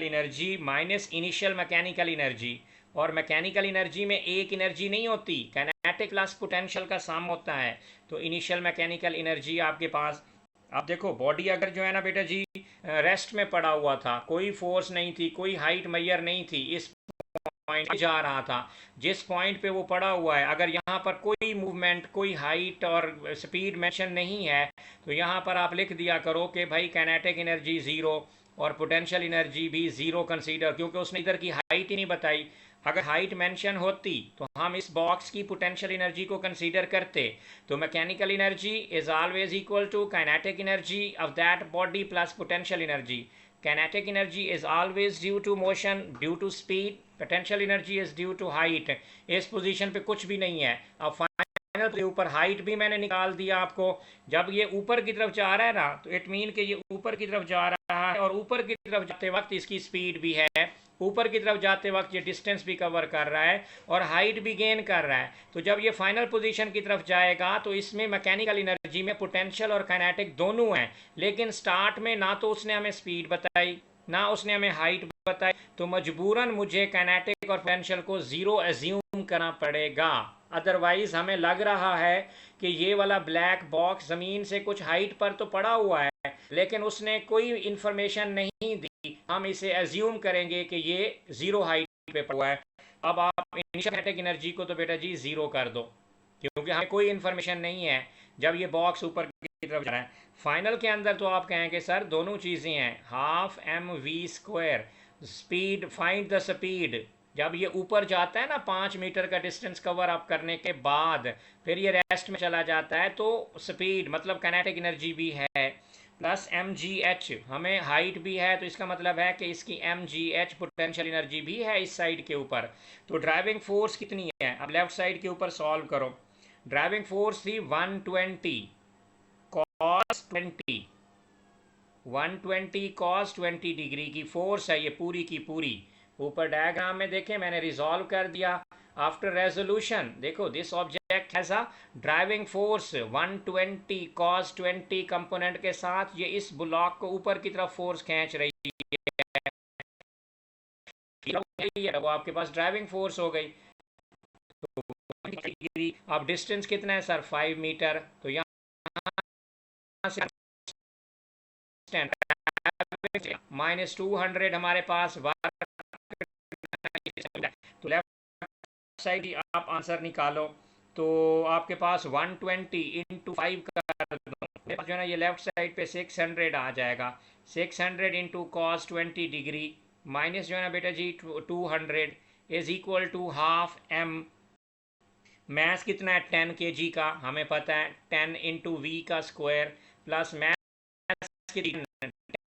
energy minus initial mechanical energy. और मैकेनिकल एनर्जी में एक एनर्जी नहीं होती, काइनेटिक प्लस पोटेंशियल का सम होता है। तो इनिशियल मैकेनिकल एनर्जी आपके पास, अब देखो बॉडी अगर जो है ना बेटा जी रेस्ट में पड़ा हुआ था, कोई फोर्स नहीं थी, कोई हाइट मैयर नहीं थी, इस पॉइंट जा रहा था, जिस पॉइंट पे वो पड़ा हुआ है, अगर यहाँ पर कोई मूवमेंट, कोई हाइट और स्पीड मेंशन नहीं है, तो यहाँ पर आप लिख दिया करो कि भाई काइनेटिक एनर्जी ज़ीरो और पोटेंशियल एनर्जी भी ज़ीरो कंसीडर, क्योंकि उसने इधर की हाइट ही नहीं बताई। अगर हाइट मेंशन होती तो हम इस बॉक्स की पोटेंशियल एनर्जी को कंसीडर करते। तो mechanical energy is always equal to kinetic energy of that body plus potential energy. Kinetic energy is always due to motion, due to speed. Potential energy is due to height. इस पोजीशन पे कुछ भी नहीं है। अब फाइनल के ऊपर हाइट भी मैंने निकाल दिया आपको। जब ये ऊपर की तरफ जा रहा है ना, तो इट मीन कि ये ऊपर की तरफ जा रहा है, और ऊपर की तरफ जाते वक्त इसकी स्पीड भी है, ऊपर की तरफ जाते वक्त ये डिस्टेंस भी कवर कर रहा है और हाइट भी गेन कर रहा है। तो जब ये फाइनल पोजीशन की तरफ जाएगा तो इसमें मैकेनिकल एनर्जी में पोटेंशियल और काइनेटिक दोनों हैं, लेकिन स्टार्ट में ना तो उसने हमें स्पीड बताई, ना उसने हमें हाइट बताई, तो मजबूरन मुझे काइनेटिक और पोटेंशियल को ज़ीरो एज्यूम करना पड़ेगा। अदरवाइज हमें लग रहा है कि ये वाला ब्लैक बॉक्स ज़मीन से कुछ हाइट पर तो पड़ा हुआ है, लेकिन उसने कोई इंफॉर्मेशन नहीं दी, हम इसे एज्यूम करेंगे कि ये ज़ीरो हाइट पे पड़ा हुआ है। अब आप इनिशियल काइनेटिक एनर्जी को तो बेटा जी ज़ीरो कर दो, क्योंकि हमें कोई इन्फॉर्मेशन नहीं है जब ये बॉक्स ऊपर की तरफ जा रहा है। फाइनल के अंदर तो आप कहेंगे सर दोनों चीज़ें हैं, half M V square speed, find the speed. जब ये ऊपर जाता है ना 5 मीटर का डिस्टेंस कवर अप करने के बाद, फिर ये रेस्ट में चला जाता है, तो स्पीड मतलब काइनेटिक एनर्जी भी है, प्लस एम जी एच, हमें हाइट भी है, तो इसका मतलब है कि इसकी M G H potential energy भी है इस साइड के ऊपर। तो ड्राइविंग फोर्स कितनी है, अब लेफ्ट साइड के ऊपर सॉल्व करो। ड्राइविंग फोर्स थी 120 cos 20, 120 cos 20 डिग्री की फोर्स है ये पूरी की पूरी। ऊपर डायग्राम में देखें मैंने रिजॉल्व कर दिया। आफ्टर रेजोल्यूशन देखो, this object has a driving force 120 cos 20 component के साथ, ये इस ब्लॉक को ऊपर की तरफ फोर्स खींच रही है, वो आपके पास ड्राइविंग फोर्स हो गई। तो अब डिस्टेंस कितना है सर, 5 मीटर। तो यहाँ से -200 हमारे पास वर्क, तो लेफ्ट साइड आप आंसर निकालो, तो आपके पास 120 इंटू 5 कर दो, जो है ना ये लेफ्ट साइड पे 600 आ जाएगा। 600 इंटू कॉस 20 डिग्री माइनस जो है ना बेटा जी 200 is equal to half M. Mass कितना है 10 kg का, हमें पता है 10 इंटू वी का स्क्वायर, प्लस मैथ कितना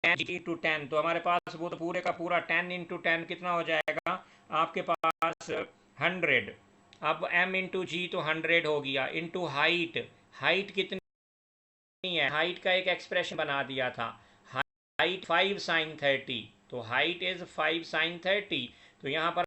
10 इंटू 10, तो हमारे पास वो तो पूरे का पूरा 10 इंटू 10 कितना हो जाएगा आपके पास 100। अब m इंटू जी तो 100 हो गया, इंटू हाइट, हाइट कितनी है, हाइट का एक एक्सप्रेशन बना दिया था, हाइट 5 sin 30, तो हाइट इज 5 sin 30। तो यहाँ पर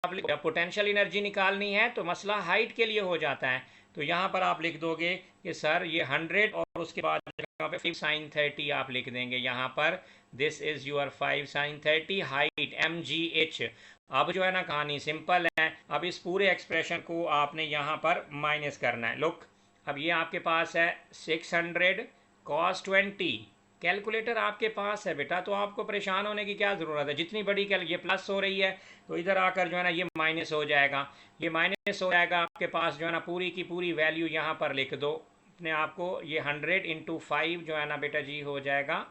आप पोटेंशियल एनर्जी निकालनी है तो मसला हाइट के लिए हो जाता है, तो यहाँ पर आप लिख दोगे कि सर ये 100 और उसके बाद 5 sin 30 आप लिख देंगे यहाँ पर, this is your 5 sin 30 height M G H. अब जो है ना कहानी सिंपल है, अब इस पूरे एक्सप्रेशन को आपने यहाँ पर माइनस करना है। लुक, अब ये आपके पास है 600 cos 20, कैलकुलेटर आपके पास है बेटा, तो आपको परेशान होने की क्या ज़रूरत है, जितनी बड़ी ये प्लस हो रही है तो इधर आकर जो है ना ये माइनस हो जाएगा, ये माइनस हो जाएगा, आपके पास जो है ना पूरी की पूरी वैल्यू यहाँ पर लिख दो अपने आप को, ये 100 इंटू 5 जो है ना बेटा जी हो जाएगा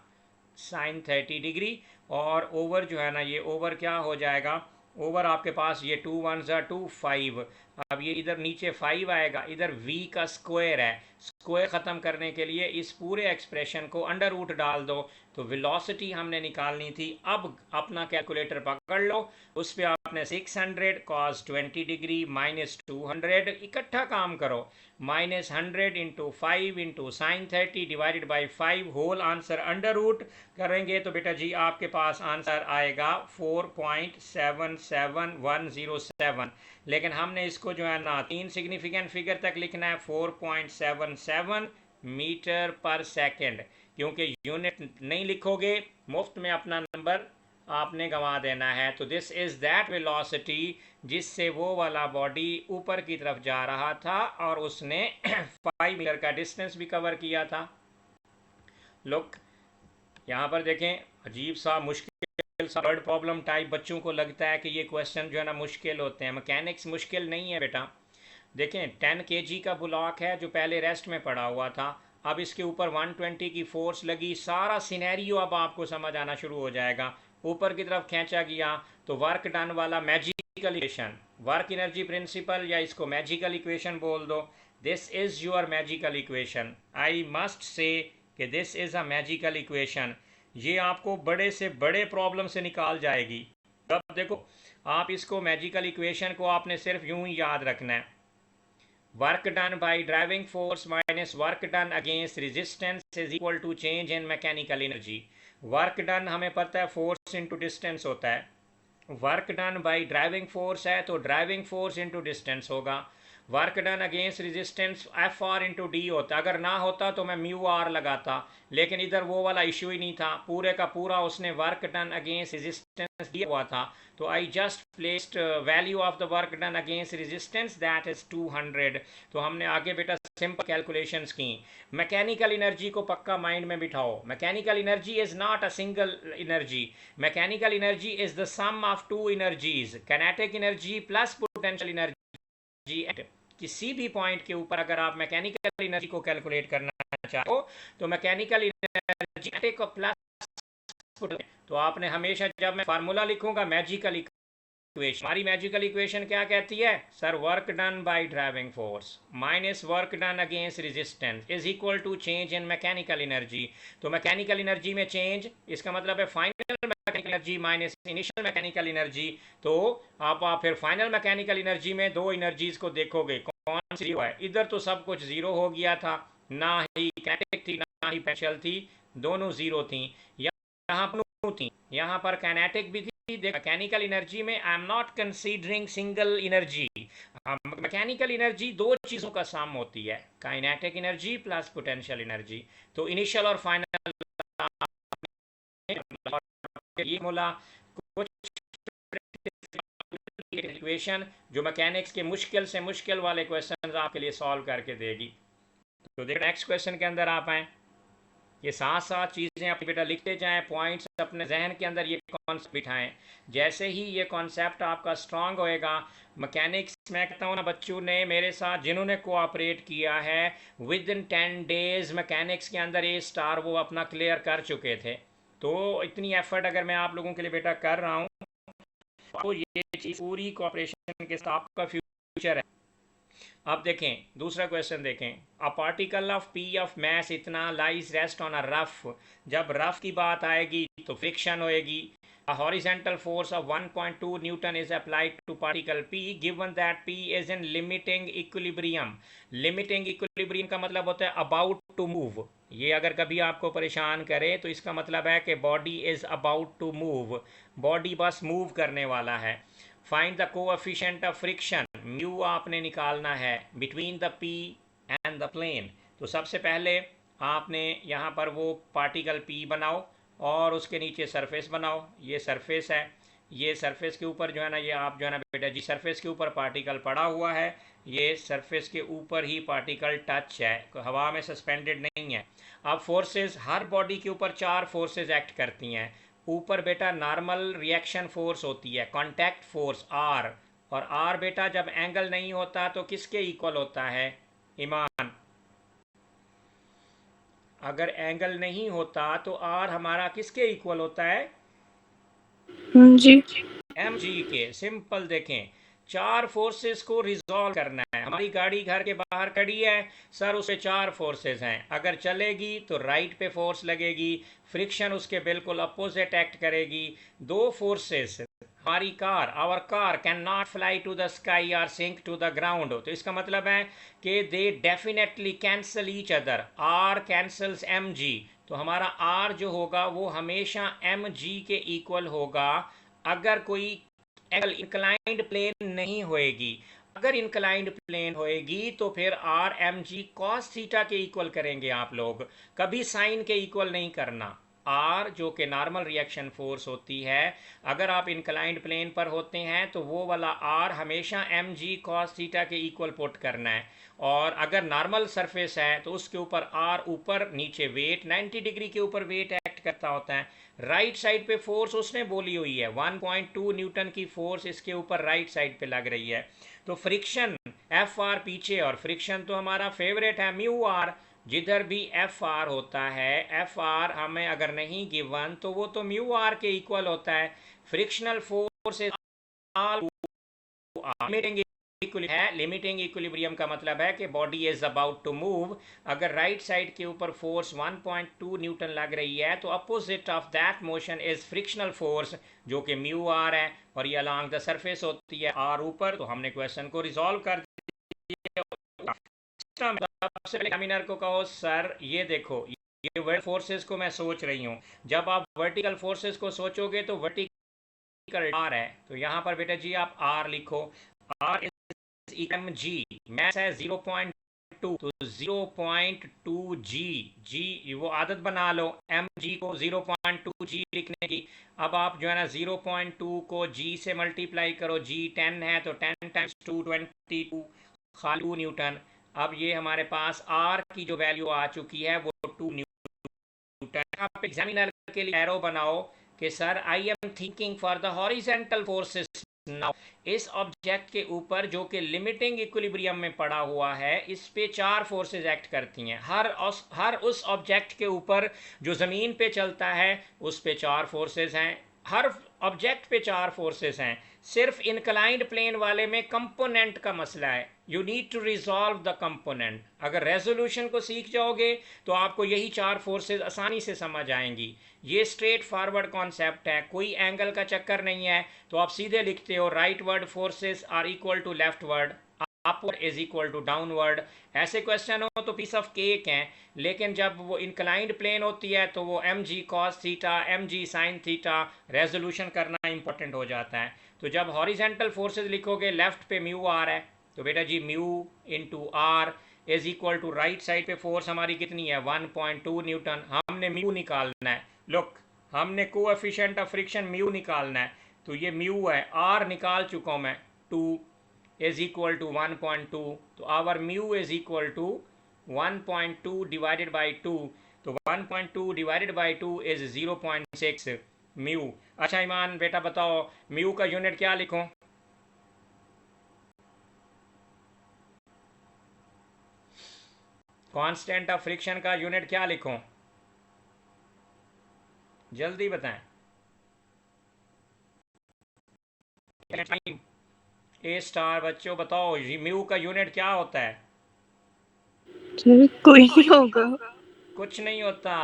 sin 30 डिग्री, और ओवर जो है ना ये ओवर क्या हो जाएगा, ओवर आपके पास ये 2 1 2 5, अब ये इधर नीचे 5 आएगा, इधर v का स्क्वायर है, स्क्वायर ख़त्म करने के लिए इस पूरे एक्सप्रेशन को अंडर रूट डाल दो, तो वेलोसिटी हमने निकालनी थी। अब अपना कैलकुलेटर पकड़ लो, उस पर आपने 600 cos 20 डिग्री माइनस 200 इकट्ठा काम करो, minus 100 into 5 into sine 30 divided by 5 whole answer under root करेंगे तो बेटा जी आपके पास आंसर आएगा 4.77107। लेकिन हमने इसको जो है ना 3 सिग्निफिकेंट फिगर तक लिखना है, 4.77 मीटर पर सेकेंड, क्योंकि यूनिट नहीं लिखोगे मुफ्त में अपना नंबर आपने गंवा देना है। तो दिस इज़ दैट वेलोसिटी जिससे वो वाला बॉडी ऊपर की तरफ जा रहा था और उसने 5 मीटर का डिस्टेंस भी कवर किया था। लुक यहाँ पर देखें, अजीब सा मुश्किल सा वर्ड प्रॉब्लम टाइप बच्चों को लगता है कि ये क्वेश्चन जो है ना मुश्किल होते हैं। मैकेनिक्स मुश्किल नहीं है बेटा। देखें 10 kg का ब्लॉक है जो पहले रेस्ट में पड़ा हुआ था, अब इसके ऊपर 120 की फोर्स लगी, सारा सिनेरियो अब आपको समझ आना शुरू हो जाएगा। ऊपर की तरफ खींचा गया तो वर्क डन वाला magical equation, work energy principle या इसको मैजिकल इक्वेशन बोल दो, this is your magical equation. I must say कि this is a magical equation. ये आपको बड़े से बड़े प्रॉब्लम से निकाल जाएगी। अब देखो आप इसको मैजिकल इक्वेशन को आपने सिर्फ यूं ही याद रखना है, work done by driving force minus work done against resistance is equal to change in mechanical energy. Work done हमें पता है फोर्स इनटू डिस्टेंस होता है, work done by driving force है तो ड्राइविंग फोर्स इनटू डिस्टेंस होगा। Work done against resistance F R into D होता, अगर ना होता तो मैं म्यू आर लगाता, लेकिन इधर वो वाला इशू ही नहीं था, पूरे का पूरा उसने वर्क डन अगेंस्ट रेजिस्टेंस दिया हुआ था। तो I just placed value of the work done against resistance that is 200। तो हमने आगे बेटा सिंपल कैलकुलेशंस की। मैकेनिकल एनर्जी को पक्का माइंड में बिठाओ, mechanical energy is not a single energy, mechanical energy is the sum of two energies, kinetic energy plus potential energy. किसी भी पॉइंट के ऊपर अगर आप मैकेनिकल एनर्जी को कैलकुलेट करना चाहो तो मैकेनिकल एनर्जी को प्लस, तो आपने हमेशा जब मैं फार्मूला लिखूंगा मैजिकल इक्वेशन, हमारी मैजिकल इक्वेशन क्या कहती है sir, work done by driving force minus work done against resistance is equal to change in mechanical energy. तो मैकेनिकल एनर्जी में चेंज, इसका मतलब है final mechanical energy minus initial mechanical energy. तो आप फिर फाइनल मैकेनिकल एनर्जी में दो एनर्जीज को देखोगे कौन सी है, इधर तो सब कुछ जीरो हो गया था, ना ही काइनेटिक थी ना ही पोटेंशियल थी, दोनों जीरो थी। यहाँ पर थी, यहाँ पर काइनेटिक भी थी। मैकेनिकल एनर्जी में I am not considering single energy, mechanical energy दो चीजों का सम होती है, kinetic energy plus potential energy. तो इनिशियल और फाइनल ये मोला कुछ इक्वेशन जो मैकेनिक्स के मुश्किल से मुश्किल वाले क्वेश्चन आपके लिए सॉल्व करके देगी। तो देखो नेक्स्ट क्वेश्चन के अंदर आप आए, ये साथ साथ चीज़ें अपने बेटा लिखते जाएं, पॉइंट्स अपने जहन के अंदर ये कॉन्सेप्ट बिठाएं। जैसे ही ये कॉन्सेप्ट आपका स्ट्रांग होएगा, मैकेनिक्स मैं कहता हूँ ना बच्चों ने मेरे साथ जिन्होंने कोऑपरेट किया है विद इन 10 डेज मैकेनिक्स के अंदर ए स्टार वो अपना क्लियर कर चुके थे। तो इतनी एफर्ट अगर मैं आप लोगों के लिए बेटा कर रहा हूँ तो ये चीज़ पूरी कोऑपरेशन के साथ आपका फ्यूचर है। अब देखें दूसरा क्वेश्चन देखें, a particle of P of mass इतना lies rest on a rough, जब रफ की बात आएगी तो फ्रिक्शन होएगी। A horizontal force of 1.2 Newton is applied to particle P given that P is in limiting equilibrium। Limiting equilibrium का मतलब होता है about to move। ये अगर कभी आपको परेशान करे तो इसका मतलब है कि body is about to move, body बस move करने वाला है। Find the coefficient of friction, mu आपने निकालना है between the P and the plane. तो सबसे पहले आपने यहाँ पर वो पार्टिकल पी बनाओ और उसके नीचे सरफेस बनाओ, ये सरफेस है, ये सरफेस के ऊपर जो है ना ये आप जो है ना बेटा जी सरफेस के ऊपर पार्टिकल पड़ा हुआ है, ये सरफेस के ऊपर ही पार्टिकल टच है, हवा में सस्पेंडेड नहीं है। अब फोर्सेस, हर बॉडी के ऊपर चार फोर्सेस एक्ट करती हैं। ऊपर बेटा नॉर्मल रिएक्शन फोर्स होती है, कांटेक्ट फोर्स आर, और आर बेटा जब एंगल नहीं होता तो किसके इक्वल होता है ईमान, अगर एंगल नहीं होता तो आर हमारा किसके इक्वल होता है जी एम जी के। सिंपल देखें, चार फोर्सेस को रिजॉल्व करना है। हमारी गाड़ी घर के बाहर खड़ी है सर, उसे चार फोर्सेस हैं, अगर चलेगी तो राइट पे फोर्स लगेगी, फ्रिक्शन उसके बिल्कुल अपोजिट एक्ट करेगी। दो फोर्सेस, हमारी car, our car can not fly to the sky और सिंक टू द ग्राउंड, तो इसका मतलब है कि they definitely cancel each other, R cancels M G. तो हमारा आर जो होगा वो हमेशा एम जी के इक्वल होगा। अगर कोई एंगल इंक्लाइंड प्लेन नहीं होएगी। अगर इंक्लाइंड प्लेन होएगी तो फिर R M G cos theta के इक्वल करेंगे आप लोग, कभी साइन के इक्वल नहीं करना। आर जो कि नॉर्मल रिएक्शन फोर्स होती है, अगर आप इंक्लाइंड प्लेन पर होते हैं तो वो वाला आर हमेशा एम जी कॉस थीटा के इक्वल पुट करना है। और अगर नॉर्मल सरफेस है तो उसके ऊपर आर ऊपर नीचे वेट 90 डिग्री के ऊपर वेट एक्ट करता होता है। राइट साइड पे फोर्स उसने बोली हुई है 1.2 न्यूटन की फोर्स इसके ऊपर राइट साइड पे लग रही है। तो फ्रिक्शन एफ आर पीछे, और फ्रिक्शन तो हमारा फेवरेट है म्यू आर। जिधर भी एफ आर होता है, एफ आर हमें अगर नहीं गिवन तो वो तो म्यू आर के इक्वल होता है। फ्रिक्शनल फोर्स है। लिमिटिंग इक्विलिब्रियम का मतलब है कि body is about to move. अगर राइट साइड के ऊपर फोर्स 1.2 न्यूटन लग रही है तो opposite of that motion is frictional force जो कि म्यू आर है, और ये अलोंग द सरफेस होती है आर ऊपर। तो हमने क्वेश्चन को रिजॉल्व कर दिया। सबसे पहले एग्जामिनर को कहो सर ये देखो, ये वर्टिकल फोर्सेस को मैं सोच रही हूँ। जब आप वर्टिकल फोर्सेस को सोचोगे तो वर्टिकल आर है, तो यहाँ पर बेटा जी आप आर लिखो। आर एम जी मैथ है 0.2, तो 0.2 जी, जी वो आदत बना लो एम जी को 0.2 जी लिखने की। अब आप जो है ना 0.2 को जी से मल्टीप्लाई करो, जी 10 है तो 10 टाइम्स 2 22 खालू न्यूटन। अब ये हमारे पास आर की जो वैल्यू आ चुकी है वो 2 न्यूटन। आप एग्जामिनर के लिए एरो बनाओ कि sir I am thinking for the horizontal forces now. इस ऑब्जेक्ट के ऊपर जो कि लिमिटिंग इक्विलिब्रियम में पड़ा हुआ है, इस पे चार फोर्सेस एक्ट करती हैं। हर उस ऑब्जेक्ट के ऊपर जो ज़मीन पे चलता है उस पे चार फोर्सेस हैं, हर ऑब्जेक्ट पे चार फोर्सेस हैं। सिर्फ इंक्लाइंड प्लेन वाले में कंपोनेंट का मसला है, you need to resolve the component. अगर रेजोल्यूशन को सीख जाओगे तो आपको यही चार फोर्सेस आसानी से समझ आएंगी। ये स्ट्रेट फॉरवर्ड कॉन्सेप्ट है, कोई एंगल का चक्कर नहीं है। तो आप सीधे लिखते हो rightward forces are equal to leftward, upward is equal to downward. ऐसे क्वेश्चन हो तो पीस ऑफ केक हैं, लेकिन जब वो इंक्लाइंड प्लेन होती है तो वो M G cos theta, M G sine theta resolution करना इंपॉर्टेंट हो जाता है। तो जब हॉरिजेंटल फोर्सेस लिखोगे लेफ्ट पे म्यू आर है, तो बेटा जी mu into R is equal to right side पे फोर्स हमारी कितनी है 1.2 न्यूटन। हमने म्यू निकालना है, लुक हमने कोएफिशिएंट ऑफ फ्रिक्शन म्यू निकालना है। तो ये म्यू है, आर निकाल चुका हूँ मैं, 2 इज इक्वल टू 1.2। तो our mu is equal to 1.2 divided by 2। तो 1.2 डिवाइडेड बाई 2 इज 0.6 म्यू। अच्छा ईमान बेटा बताओ म्यू का यूनिट क्या लिखूं? कांस्टेंट ऑफ फ्रिक्शन का यूनिट क्या लिखूं? जल्दी बताएं। ए स्टार बच्चों बताओ म्यू का यूनिट क्या होता है? सर कोई नहीं होगा। कुछ नहीं होता।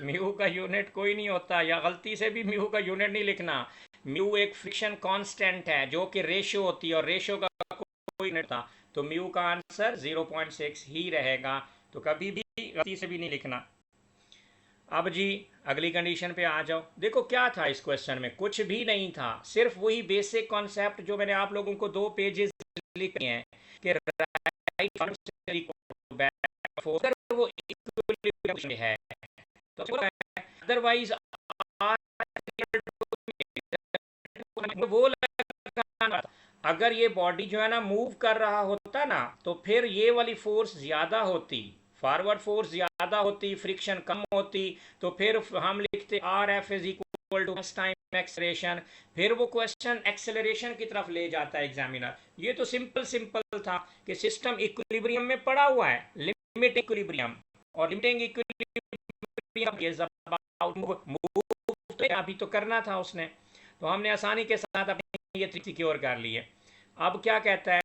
म्यू का यूनिट कोई नहीं होता, या गलती से भी म्यू का यूनिट नहीं लिखना। म्यू एक फ्रिक्शन कांस्टेंट है जो कि रेशियो होती है, और रेशियो का कोई यूनिट था। तो म्यू का आंसर 0.6 ही रहेगा। तो कभी भी गलती से भी नहीं लिखना। अब जी अगली कंडीशन पे आ जाओ। देखो क्या था इस क्वेश्चन में, कुछ भी नहीं था, सिर्फ वही बेसिक कॉन्सेप्ट जो मैंने आप लोगों को 2 पेजेस लिखे हैं कि राइट वो इक्विलिब्रियम है। तो अदरवाइज वो लगाना, अगर ये बॉडी जो है ना मूव कर रहा होता ना तो फिर ये वाली फोर्स ज्यादा होती, फॉरवर्ड फोर्स ज्यादा होती, फ्रिक्शन कम होती। तो फिर हम लिखते R F is equal to time acceleration. फिर वो क्वेश्चन एक्सेलरेशन की तरफ ले जाता है एग्जामिनर। ये तो सिंपल सिंपल था कि सिस्टम इक्विलिब्रियम में पड़ा हुआ है, लिमिटिंग इक्विलिब्रियम, और limiting equilibrium is about move. अभी तो करना था उसने, तो हमने आसानी के साथ अपनी ये सिक्योर कर लिए। अब क्या कहता है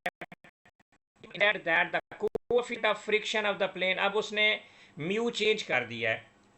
that the coefficient of friction of the plane, अब उसने म्यू चेंज कर दिया है।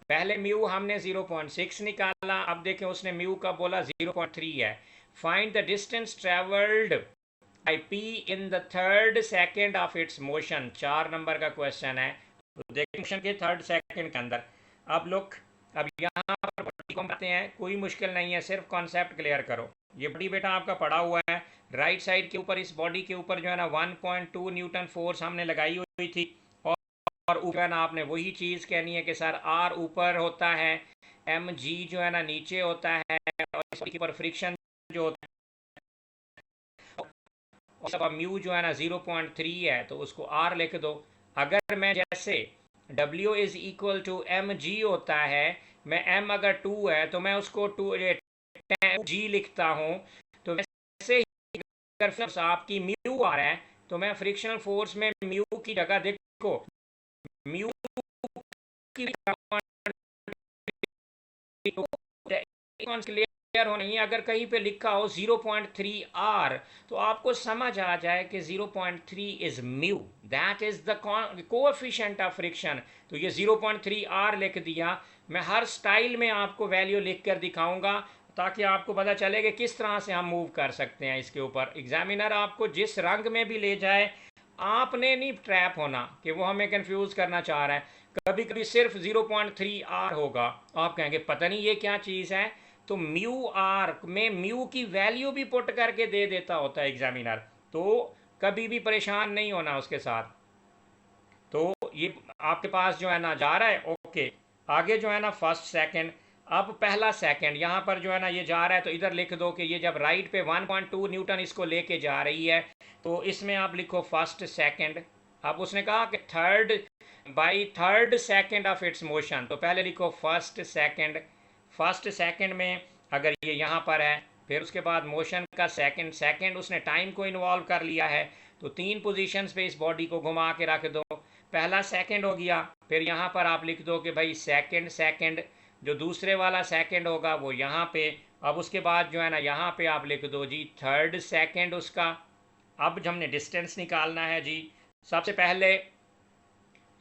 पहले म्यू हमने 0.6 निकाला, अब देखें उसने म्यू का बोला 0.3 है। Find the distance travelled by P in the third second of its motion. 4 number का क्वेश्चन है, तो देखिए मोशन के थर्ड सेकेंड के अंदर। अब लुक, अब यहाँ पर आते हैं, कोई मुश्किल नहीं है, सिर्फ कॉन्सेप्ट क्लियर करो। ये बॉडी बेटा आपका पड़ा हुआ है राइट साइड के ऊपर, इस बॉडी के ऊपर जो है ना 1.2 न्यूटन फोर्स हमने लगाई हुई थी, और ऊपर ना आपने वही चीज़ कहनी है कि सर आर ऊपर होता है, एम जी जो है ना नीचे होता है, और इसके ऊपर फ्रिक्शन जो होता है, और सब म्यू जो है ना 0.3 है, तो उसको आर लिख दो। अगर मैं जैसे W is equal to M G होता है, मैं m अगर 2 है तो मैं उसको 2 जी लिखता हूँ। तो वैसे ही अगर फोर्स आपकी म्यू आ रहा है, तो मैं फ्रिक्शनल फोर्स में म्यू की जगह देखो, म्यू की क्लियर हो नहीं, अगर कहीं पे लिखा हो 0.3 आर, तो आपको समझ आ जाए कि 0.3 is mu, that is the coefficient of friction. तो ये 0.3 आर लिख दिया। मैं हर स्टाइल में आपको वैल्यू लिख कर दिखाऊंगा, ताकि आपको पता चले कि किस तरह से हम मूव कर सकते हैं इसके ऊपर। एग्जामिनर आपको जिस रंग में भी ले जाए, आपने नहीं ट्रैप होना कि वो हमें कंफ्यूज करना चाह रहा है। कभी कभी सिर्फ 0.3 आर होगा, आप कहेंगे पता नहीं ये क्या चीज़ है, तो म्यू आर में म्यू की वैल्यू भी पुट करके दे देता होता है एग्जामिनर। तो कभी भी परेशान नहीं होना उसके साथ। तो ये आपके पास जो है ना जा रहा है, ओके। आगे जो है ना फर्स्ट सेकंड, अब पहला सेकंड यहाँ पर जो है ना ये जा रहा है, तो इधर लिख दो कि ये जब राइट पे 1.2 न्यूटन इसको लेके जा रही है, तो इसमें आप लिखो फर्स्ट सेकंड। अब उसने कहा कि third by third second of its motion, तो पहले लिखो फर्स्ट सेकंड। फर्स्ट सेकंड में अगर ये यहाँ पर है, फिर उसके बाद मोशन का सेकंड, सेकंड उसने टाइम को इन्वॉल्व कर लिया है, तो 3 पोजीशंस पे इस बॉडी को घुमा के रख दो। पहला सेकंड हो गया, फिर यहाँ पर आप लिख दो कि भाई सेकंड सेकंड, जो दूसरे वाला सेकंड होगा वो यहाँ पे। अब उसके बाद जो है ना यहाँ पे आप लिख दो जी थर्ड सेकंड उसका। अब हमने डिस्टेंस निकालना है जी। सबसे पहले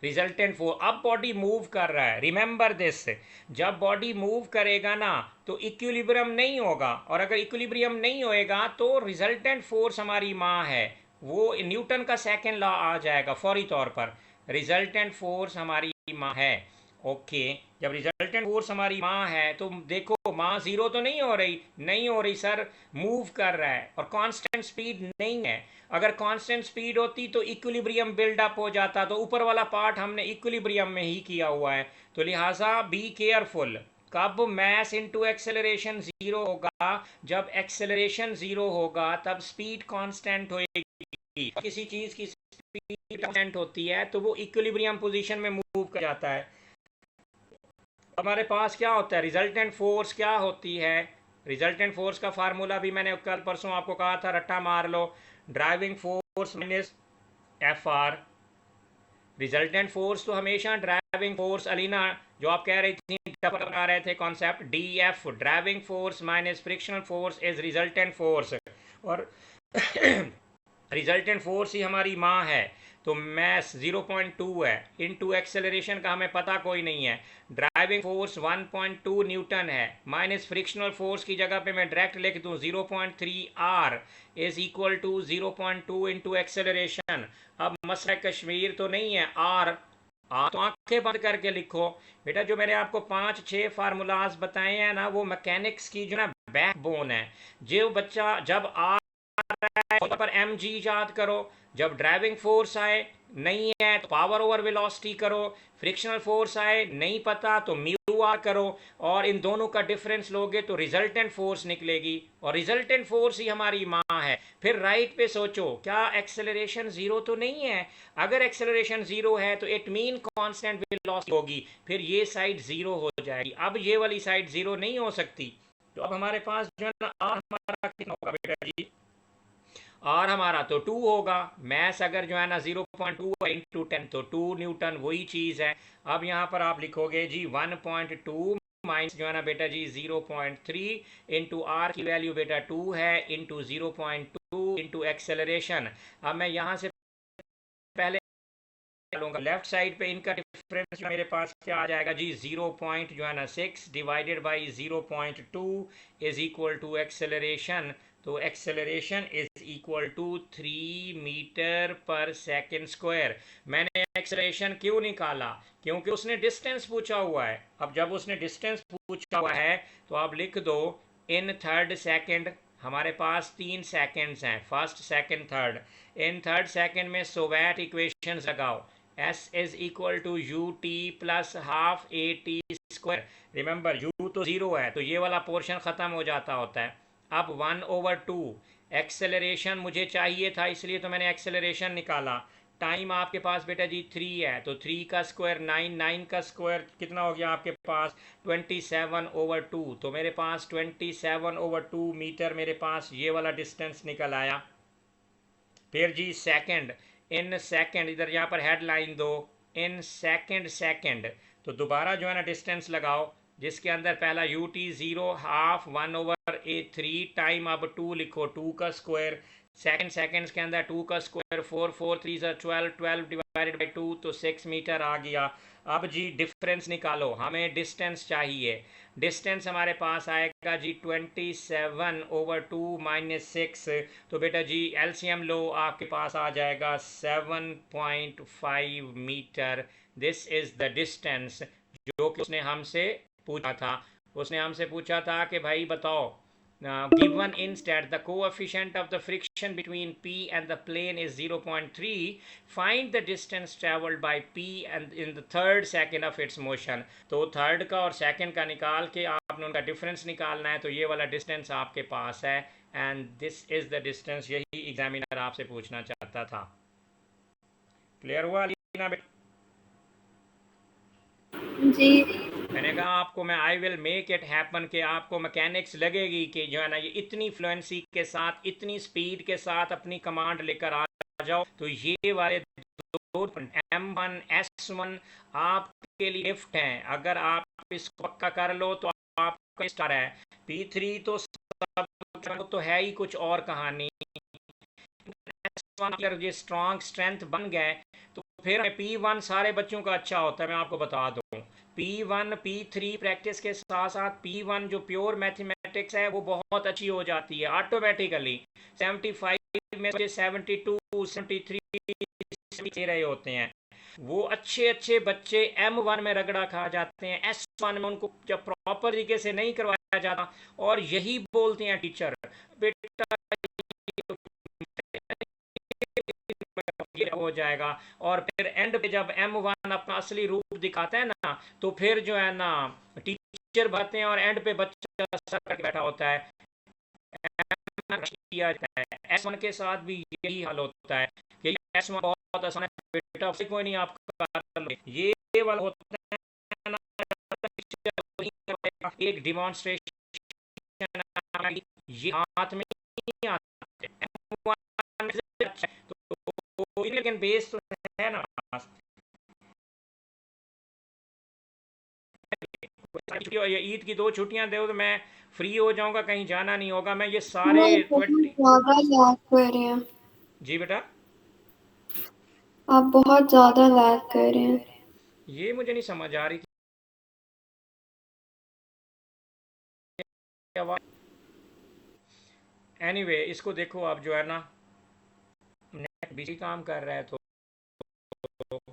रिजल्टेंट फोर्स, अब बॉडी मूव कर रहा है, रिमेंबर दिस, जब बॉडी मूव करेगा ना तो इक्विलिब्रियम नहीं होगा, और अगर इक्विलिब्रियम नहीं होएगा तो रिजल्टेंट फोर्स हमारी माँ है, वो न्यूटन का सेकेंड लॉ आ जाएगा फौरी तौर पर। रिजल्टेंट फोर्स हमारी माँ है, ओके। जब रिजल्टेंट फोर्स हमारी माँ है तो देखो माँ जीरो तो नहीं हो रही, नहीं हो रही सर, मूव कर रहा है, और कांस्टेंट स्पीड नहीं है। अगर कांस्टेंट स्पीड होती तो इक्विलिब्रियम बिल्डअप हो जाता, तो ऊपर वाला पार्ट हमने इक्विलिब्रियम में ही किया हुआ है। तो लिहाजा बी केयरफुल, कब मैस इनटू एक्सेलरेशन जीरो होगा, जब एक्सेलरेशन जीरो होगा तब स्पीड कांस्टेंट होएगी। किसी चीज की स्पीड कांस्टेंट होती है तो वो इक्विलिब्रियम पोजीशन में मूव कर जाता है। हमारे पास क्या होता है, रिजल्टेंट फोर्स क्या होती है। रिजल्टेंट फोर्स का फार्मूला भी मैंने कल परसों आपको कहा था, रट्टा मार लो, driving force minus F R. Resultant force तो हमेशा ड्राइविंग फोर्स, अलीना जो आप कह रही थी बता रहे थे concept, D F driving force minus frictional force is resultant force, और रिजल्टेंट फोर्स ही हमारी माँ है। तो मैस 0.2 है, इनटू एक्सेलरेशन का हमें पता कोई नहीं है, ड्राइविंग फोर्स 1.2 न्यूटन है, माइनस फ्रिक्शनल फोर्स की जगह पे मैं डायरेक्ट लिख दूं 0.3 R is equal to 0.2 into acceleration. अब मसला कश्मीर तो नहीं है, आर तो आंखें बंद करके लिखो बेटा। जो मैंने आपको 5-6 फार्मूलाज बताए हैं ना, वो मैकेनिक्स की जो ना बैकबोन है। जो बच्चा जब आर पर एम जी याद करो, जब ड्राइविंग फोर्स आए नहीं है तो पावर ओवर वेलोसिटी करो, फ्रिक्शनल फोर्स आए नहीं पता तो म्यू आर करो, और इन दोनों का डिफरेंस लोगे तो रिजल्टेंट फोर्स निकलेगी, और रिजल्टेंट फोर्स ही हमारी माँ है। फिर राइट पे सोचो, क्या एक्सेलरेशन जीरो तो नहीं है, अगर एक्सेलरेशन जीरो है तो इट मीन कांस्टेंट वेलोसिटी होगी, फिर ये साइड जीरो हो जाएगी। अब ये वाली साइड जीरो नहीं हो सकती, तो अब हमारे पास जो है ना आर हमारा कितना होगा बेटा जी, और हमारा तो 2 होगा। मैस अगर जो है ना 0.2 इंटू 10 तो 2 न्यूटन, वही चीज़ है। अब यहाँ पर आप लिखोगे जी 1.2 माइनस जो है ना बेटा जी 0.3 इंटू आर की वैल्यू बेटा 2 है, इंटू 0.2 इंटू एक्सेलरेशन। अब मैं यहाँ से पहले लूँगा लेफ्ट साइड पे, इनका डिफरेंस मेरे पास क्या आ जाएगा जी 0 पॉइंट जो है ना 6 divided by 0.2 is equal to acceleration. तो acceleration is equal to 3 meter per second square. मैंने एक्सेलरेशन क्यों निकाला, क्योंकि उसने डिस्टेंस पूछा हुआ है। अब जब उसने डिस्टेंस पूछा हुआ है तो आप लिख दो इन थर्ड सेकेंड, हमारे पास 3 सेकंड्स हैं, first second third. In third second में सोवैट इक्वेशंस लगाओ। S is equal to U T plus half A T square. Remember u तो ज़ीरो है, तो ये वाला पोर्शन ख़त्म हो जाता होता है। अब 1/2 एक्सेलरेशन मुझे चाहिए था, इसलिए तो मैंने एक्सेलरेशन निकाला। टाइम आपके पास बेटा जी 3 है, तो 3 का स्क्वायर 9, 9 का स्क्वायर कितना हो गया आपके पास 27/2। तो मेरे पास 27/2 मीटर मेरे पास ये वाला डिस्टेंस निकल आया। फिर जी सेकंड, इन सेकंड, इधर यहाँ पर हेडलाइन दो, इन सेकंड सेकंड। तो दोबारा जो है ना डिस्टेंस लगाओ, जिसके अंदर पहला U T zero, half 1/3, time अब 2 लिखो, 2 का स्क्वायर। सेकंड सेकंड्स के अंदर 2 का स्क्वायर 4, 4 3 12, 12 डिवाइडेड बाई 2, तो 6 मीटर आ गया। अब जी डिफरेंस निकालो, हमें डिस्टेंस चाहिए। डिस्टेंस हमारे पास आएगा जी 27/2 माइनस 6। तो बेटा जी एलसीएम लो, आपके पास आ जाएगा 7.5 metre. This is the distance जो कि उसने हमसे पूछा था। उसने हमसे पूछा था कि भाई बताओ, given instead the coefficient of the friction between P and the plane is 0.3, find the distance traveled by P and in the third second of its motion। तो थर्ड का और सेकंड का निकाल के आपने उनका डिफरेंस निकालना है। तो ये वाला डिस्टेंस आपके पास है, and this is the distance. यही एग्जामिनर आपसे पूछना चाहता था। क्लियर हुआ अलीना बेटा? जी मैंने कहा आपको मैं I will make it happen कि आपको मैकेनिक्स लगेगी कि जो है ना ये इतनी फ्लुएंसी के साथ, इतनी स्पीड के साथ अपनी कमांड लेकर आ जाओ। तो ये वाले दो M1 S1 आपके लिए गिफ्ट हैं। अगर आप इसको पक्का कर लो तो आपका स्टार है। P3 तो सब तो है ही कुछ और कहानी। अगर ये स्ट्रॉन्ग स्ट्रेंथ बन गए तो फिर P1 सारे बच्चों का अच्छा होता है। मैं आपको बता दूं, P1 P3 प्रैक्टिस के साथ साथ P1 जो प्योर मैथमेटिक्स है वो बहुत अच्छी हो जाती है ऑटोमेटिकली। 75 में से 72 73 दे रहे होते हैं। वो अच्छे अच्छे बच्चे M1 में रगड़ा खा जाते हैं, S1 में उनको जब प्रॉपर तरीके से नहीं करवाया जाता, और यही बोलते हैं टीचर बेटा ये हो जाएगा। और फिर एंड पे जब M1 अपना असली रूप दिखाता है ना, तो फिर जो है ना टीचर बताते हैं और एंड पे बच्चा सर करके बैठा होता है। किया जाता है S1 के साथ भी यही हाल होता है कि S1 बहुत आसान है बेटा, कोई नहीं आपका ये वाला होता है ना, एक डिमॉन्स्ट्रेशन ये हाथ में नहीं आते तो लेकिन बेस तो है ना। ईद की 2 छुट्टियां दो तो मैं फ्री हो जाऊंगा, कहीं जाना नहीं होगा। मैं ये सारे नहीं, बहुत ज्यादा लैग कर रहे हैं। जी बेटा आप बहुत ज्यादा लैग कर रहे हैं। ये मुझे नहीं समझ आ रही थी आवाज। एनीवे इसको देखो, आप जो है ना नेट बिजी काम कर रहा है, तो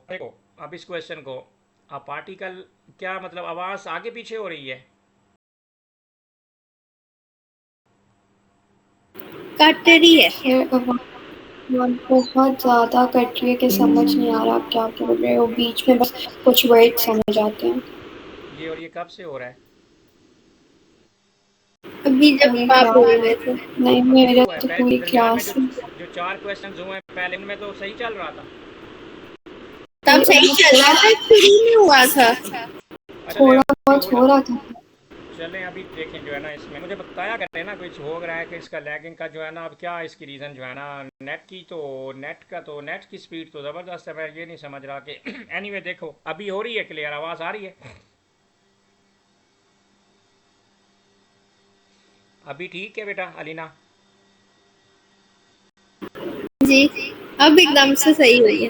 देखो अब इस क्वेश्चन को, अब पार्टिकल क्या मतलब आवाज आगे पीछे हो रही है? कट रही है बहुत ज्यादा कट रही है कि समझ नहीं आ रहा आप क्या बोल रहे हो। बीच में बस कुछ वर्ड समझ आते हैं। ये और ये कब से हो रहा है? अभी जब आप बोल रहे थे। नहीं, अभी मेरा हुआ है? तो पहले पूरी दरमियान में क्लास जो 4 क्वेश्चन हुए हैं पहले, इनमें तो सही चल रहा था। तब सही चल रहा था, फ्री में हुआ था, थोड़ा बहुत हो रहा था। चलें अभी देखें जो है ना, इसमें मुझे बताया करें ना कुछ हो रहा है कि इसका लैगिंग का जो है ना, अब क्या इसकी रीज़न जो है ना, नेट की तो नेट की स्पीड तो ज़बरदस्त है। मैं ये नहीं समझ रहा कि एनीवे देखो अभी हो रही है क्लियर, आवाज़ आ रही है अभी? ठीक है बेटा अलीना? जी, अब एकदम से सही हुई है।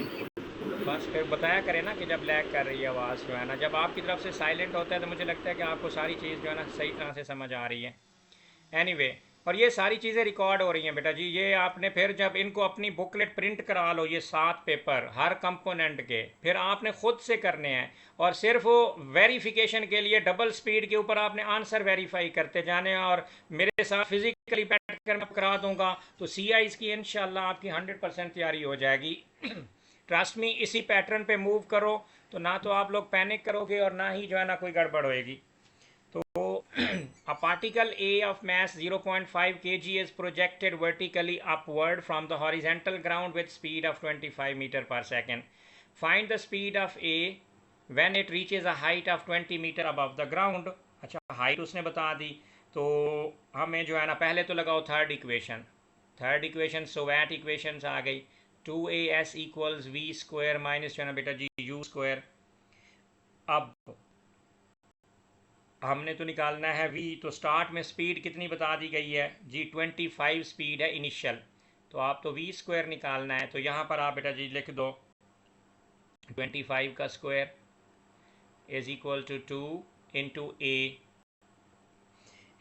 बस फिर बताया करें ना कि जब लैग कर रही है आवाज़ जो है ना, जब आपकी तरफ से साइलेंट होता है तो मुझे लगता है कि आपको सारी चीज़ जो है ना सही तरह से समझ आ रही है। एनीवे और ये सारी चीज़ें रिकॉर्ड हो रही हैं बेटा जी। ये आपने फिर जब इनको अपनी बुकलेट प्रिंट करा लो, ये 7 पेपर हर कंपोनेंट के, फिर आपने खुद से करने हैं। और सिर्फ वो वेरिफिकेशन के लिए डबल स्पीड के ऊपर आपने आंसर वेरीफाई करते जाने हैं। और मेरे साथ फिजिकली बैठ कर मैं करा दूंगा, तो सी आईज की इंशाल्लाह आपकी 100% तैयारी हो जाएगी। ट्रस्ट मी, इसी पैटर्न पे मूव करो, तो ना तो आप लोग पैनिक करोगे और ना ही जो है ना कोई गड़बड़ होएगी। तो a particle A of mass 0.5 kg is projected vertically upward from the horizontal ground with speed of 25 meter per second. Find the speed of A when it reaches a height of 20 meter above the ground. अच्छा, हाइट उसने बता दी। तो हमें जो है ना पहले तो लगाओ थर्ड इक्वेशन सोवैट इक्वेशन आ गई। 2as equals we square minus जो है ना बेटा जी यू स्क्वायर। अब हमने तो निकालना है v, तो स्टार्ट में स्पीड कितनी बता दी गई है जी, 25 स्पीड है इनिशियल। तो आप तो v स्क्वायर निकालना है, तो यहाँ पर आप बेटा जी लिख दो 25 का square is equal to 2 into A.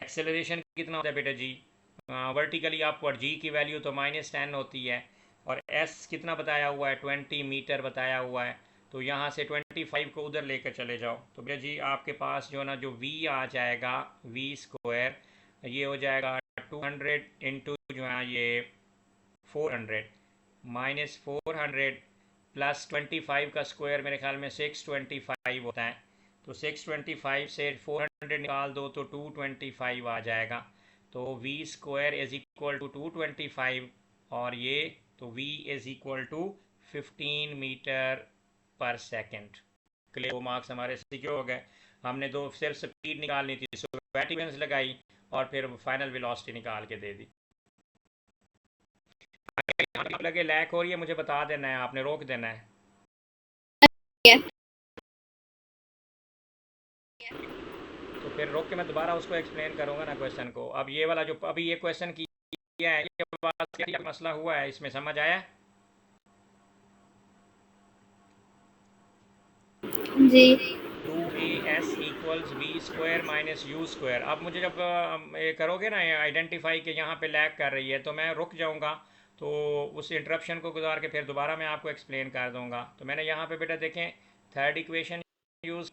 Acceleration कितना होता है बेटा जी, वर्टिकली अपवर्ड, जी की वैल्यू तो -10 होती है, और s कितना बताया हुआ है 20 मीटर बताया हुआ है। तो यहाँ से 25 को उधर लेकर चले जाओ, तो भैया जी आपके पास जो ना जो v आ जाएगा v स्क्वायर, ये हो जाएगा 200 इंटू जो है ये 400 माइनस 400 प्लस 25 का स्क्वायर मेरे ख्याल में 625 होता है। तो 625 से 400 निकाल दो तो 225 आ जाएगा। तो v square is equal to 225, और ये तो v is equal to 15 metre per second. Clear, 2 marks हमारे सिक्योर हो गए। हमने दो सिर्फ स्पीड निकालनी थी, वेटिवेंस लगाई और फिर फाइनल वेलोसिटी निकाल के दे दी। लगे लैक हो रही है, मुझे बता देना है, आपने रोक देना है। तो फिर रोक के मैं दोबारा उसको एक्सप्लेन करूंगा ना क्वेश्चन को। अब ये वाला जो अभी ये क्वेश्चन किया है, ये बात क्या मसला हुआ है, इसमें समझ आया जी। 2as equals we square minus you square. अब मुझे जब ये करोगे ना आइडेंटिफाई के यहाँ पे लैग कर रही है, तो मैं रुक जाऊँगा, तो उस इंटरप्शन को गुजार के फिर दोबारा मैं आपको एक्सप्लेन कर दूँगा। तो मैंने यहाँ पे बेटा देखें third equation use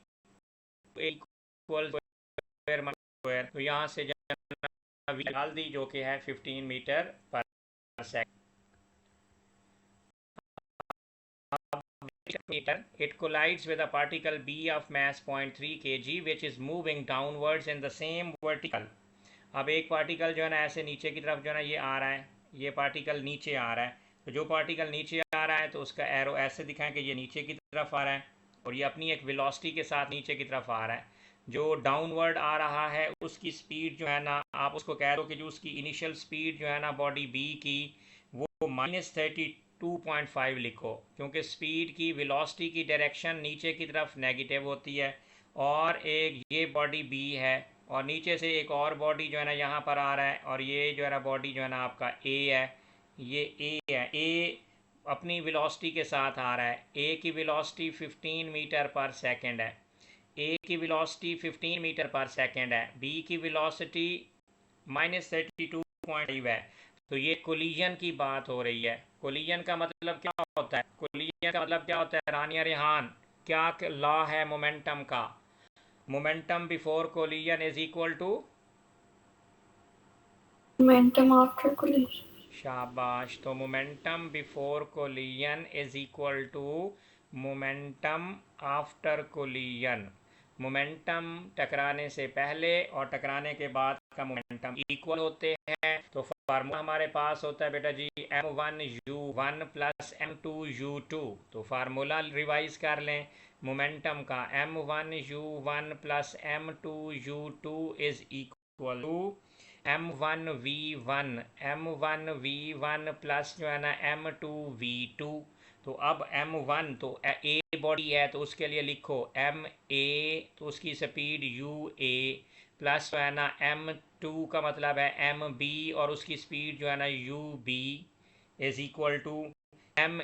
equal square minus square, तो यहाँ से डाल दी जो कि है 15 metre per second. It collides with a particle b of mass 0.3 kg which is moving downwards in the same vertical. अब एक पार्टिकल जो है ना ऐसे नीचे की तरफ जो है ना ये आ रहा है, ये पार्टिकल नीचे आ रहा है। तो जो पार्टिकल नीचे आ रहा है तो उसका एरो ऐसे दिखाएं कि ये नीचे की तरफ आ रहा है, और ये अपनी एक वेलोसिटी के साथ नीचे की तरफ आ रहा है। जो डाउनवर्ड आ रहा है उसकी स्पीड जो है ना, आप उसको कह दो कि जो उसकी इनिशियल स्पीड जो है ना बॉडी बी की, वो -32.5 लिखो, क्योंकि स्पीड की वेलोसिटी की डायरेक्शन नीचे की तरफ नेगेटिव होती है। और एक ये बॉडी बी है, और नीचे से एक और बॉडी जो है ना यहाँ पर आ रहा है, और ये जो है ना बॉडी जो है ना आपका ए है, ये ए है। ए अपनी वेलोसिटी के साथ आ रहा है, ए की वेलोसिटी 15 मीटर पर सेकंड है। ए की वेलोसिटी 15 मीटर पर सेकंड है, बी की वेलोसिटी -32.5 है। तो ये कोलिजन की बात हो रही है। कोलिजन का मतलब क्या होता है, कोलिजन का मतलब क्या होता है रानिया रेहान, क्या लॉ है मोमेंटम का? Momentum before collision is equal to momentum after collision. शाबाश। तो momentum before collision is equal to momentum after collision. Momentum टकराने से पहले और टकराने के बाद का मोमेंटम इक्वल होते हैं। तो फार्मूला हमारे पास होता है बेटा जी m1u1 प्लस m2u2। तो फार्मूला रिवाइज कर लें मोमेंटम का, m1u1 plus m2u2 is equal to m1v1 plus जो है ना m2v2। तो अब m1 तो ए बॉडी है, तो उसके लिए लिखो ma, तो उसकी स्पीड ua प्लस जो है ना m2 का मतलब है mb, और उसकी स्पीड जो है ना ub is equal to ma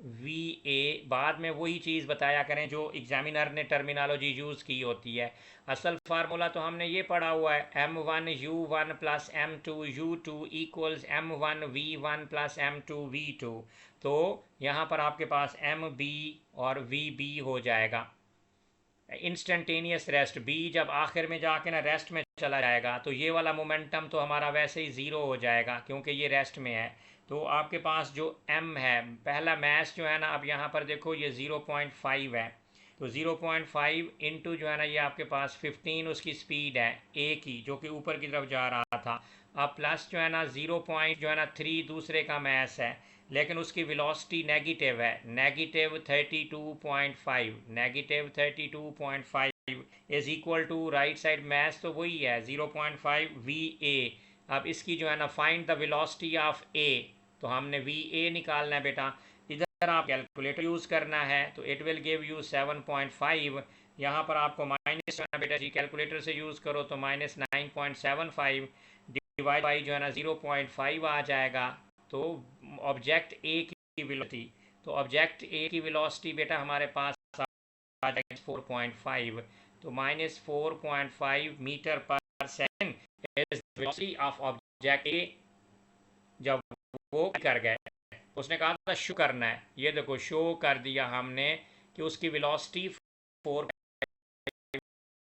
v a, बाद में वही चीज़ बताया करें जो एग्जामिनर ने टर्मिनोलॉजी यूज़ की होती है। असल फार्मूला तो हमने ये पढ़ा हुआ है, m1 u1 plus m2 u2 equals m1 v1 plus m2 v2। तो यहाँ पर आपके पास एम बी और वी बी हो जाएगा। इंस्टेंटेनियस रेस्ट, बी जब आखिर में जाके ना रेस्ट में चला जाएगा तो ये वाला मोमेंटम तो हमारा वैसे ही ज़ीरो हो जाएगा क्योंकि ये रेस्ट में है। तो आपके पास जो एम है, पहला मैस जो है ना, अब यहाँ पर देखो ये 0.5 है, तो 0.5 इंटू जो है ना ये आपके पास 15 उसकी स्पीड है ए की, जो कि ऊपर की तरफ जा रहा था। अब प्लस जो है ना 0.3 दूसरे का मैस है, लेकिन उसकी वेलोसिटी नेगेटिव है, -32.5, -32.5 is equal to right side math तो वही है 0.5 वी ए। अब इसकी जो है ना फाइंड द वेलोसिटी ऑफ ए, तो हमने वी ए निकालना है बेटा। इधर आप कैलकुलेटर यूज़ करना है तो इट विल गिव यू 7.5। यहाँ पर आपको माइनस जो है बेटा जी कैलकुलेटर से यूज़ करो तो -9.75 डिवाइड बाई जो है ना 0.5 आ जाएगा। तो ऑब्जेक्ट ए की वेलोसिटी, तो ऑब्जेक्ट ए की वेलोसिटी बेटा हमारे पास आ जाएगी 4.5, तो -4.5 meter per second is velocity of object A. जब वो कर गए उसने कहा था शो करना है, ये देखो शो कर दिया हमने कि उसकी वेलोसिटी 4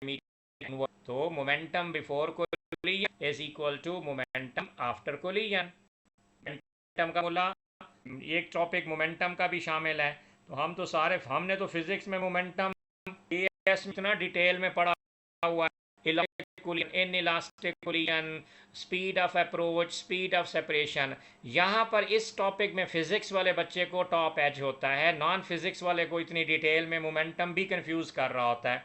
मीटर। तो momentum before collision is equal to momentum after collision. Momentum का बोला, एक टॉपिक मोमेंटम का भी शामिल है। तो हम तो सारे, हमने तो फिजिक्स में मोमेंटम इतना डिटेल में पढ़ा हुआ है, in elastic collision, speed of approach, speed of separation. यहाँ पर इस टॉपिक में फिजिक्स वाले बच्चे को टॉप एज होता है, नॉन फिजिक्स वाले को इतनी डिटेल में मोमेंटम भी कंफ्यूज कर रहा होता है।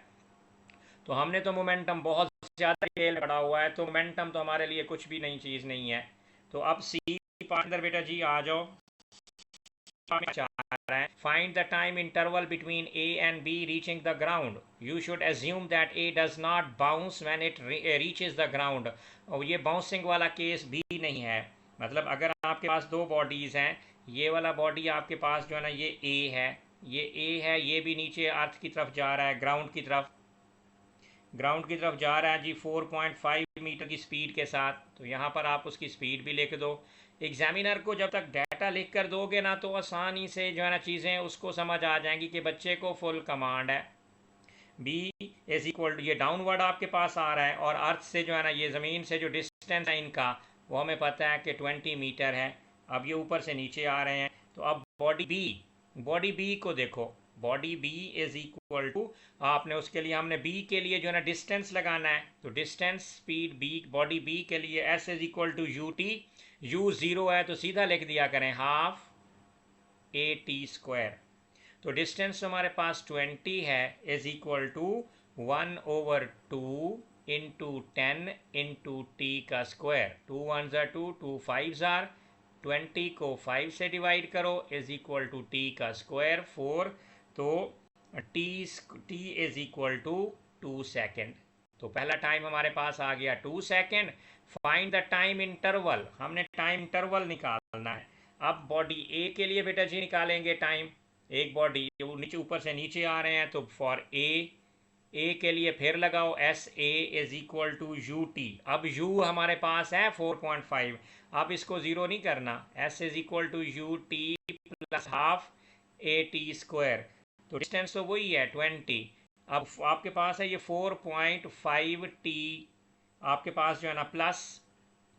तो हमने तो मोमेंटम बहुत ज़्यादा डिटेल पढ़ा हुआ है, तो मोमेंटम तो हमारे लिए कुछ भी नई चीज़ नहीं है। तो अब सी पार्टनर बेटा जी आ जाओ। Find the time interval between A and B reaching the ground. You should assume that A does not bounce when it reaches the ground. और ये बाउंसिंग वाला केस भी नहीं है। मतलब अगर आपके पास दो बॉडीज़ हैं, ये वाला बॉडी आपके पास जो है ना ये A है, ये भी नीचे अर्थ की तरफ जा रहा है, ग्राउंड की तरफ जा रहा है जी 4.5 मीटर की स्पीड के साथ। तो यहाँ पर आप उसकी स्पीड भी लिख दो। एग्जामिनर को जब तक डाटा लिख कर दोगे ना तो आसानी से जो है ना चीज़ें उसको समझ आ जाएंगी कि बच्चे को फुल कमांड है। बी इज इक्वल टू, ये डाउनवर्ड आपके पास आ रहा है और अर्थ से जो है ना ये ज़मीन से जो डिस्टेंस है इनका वो हमें पता है कि 20 मीटर है। अब ये ऊपर से नीचे आ रहे हैं। तो अब बॉडी बी को देखो, body B is equal to, आपने उसके लिए, हमने बी के लिए जो है ना डिस्टेंस लगाना है, तो distance speed B, body B के लिए s is equal to you t. U zero है तो सीधा लिख दिया करें हाफ ए टी स्क्वायर। तो डिस्टेंस हमारे पास 20 है is equal to 1/2 into 10 into t का square. 2 1s are 2, 2 5s are 20 को 5 से डिवाइड करो इज इक्वल टू टी का स्क्वायर 4। तो t is equal to 2 second. तो पहला टाइम हमारे पास आ गया 2 second. Find the time interval, हमने टाइम इंटरवल निकालना है। अब बॉडी ए के लिए बेटा जी निकालेंगे टाइम। एक बॉडी वो नीचे ऊपर से नीचे आ रहे हैं तो फॉर ए के लिए फिर लगाओ s a is equal to you t. अब यू हमारे पास है 4.5, अब इसको ज़ीरो नहीं करना, s is equal to U T plus half A T square. तो डिस्टेंस तो वही है 20। अब आपके पास है ये 4.5 टी, आपके पास जो है ना प्लस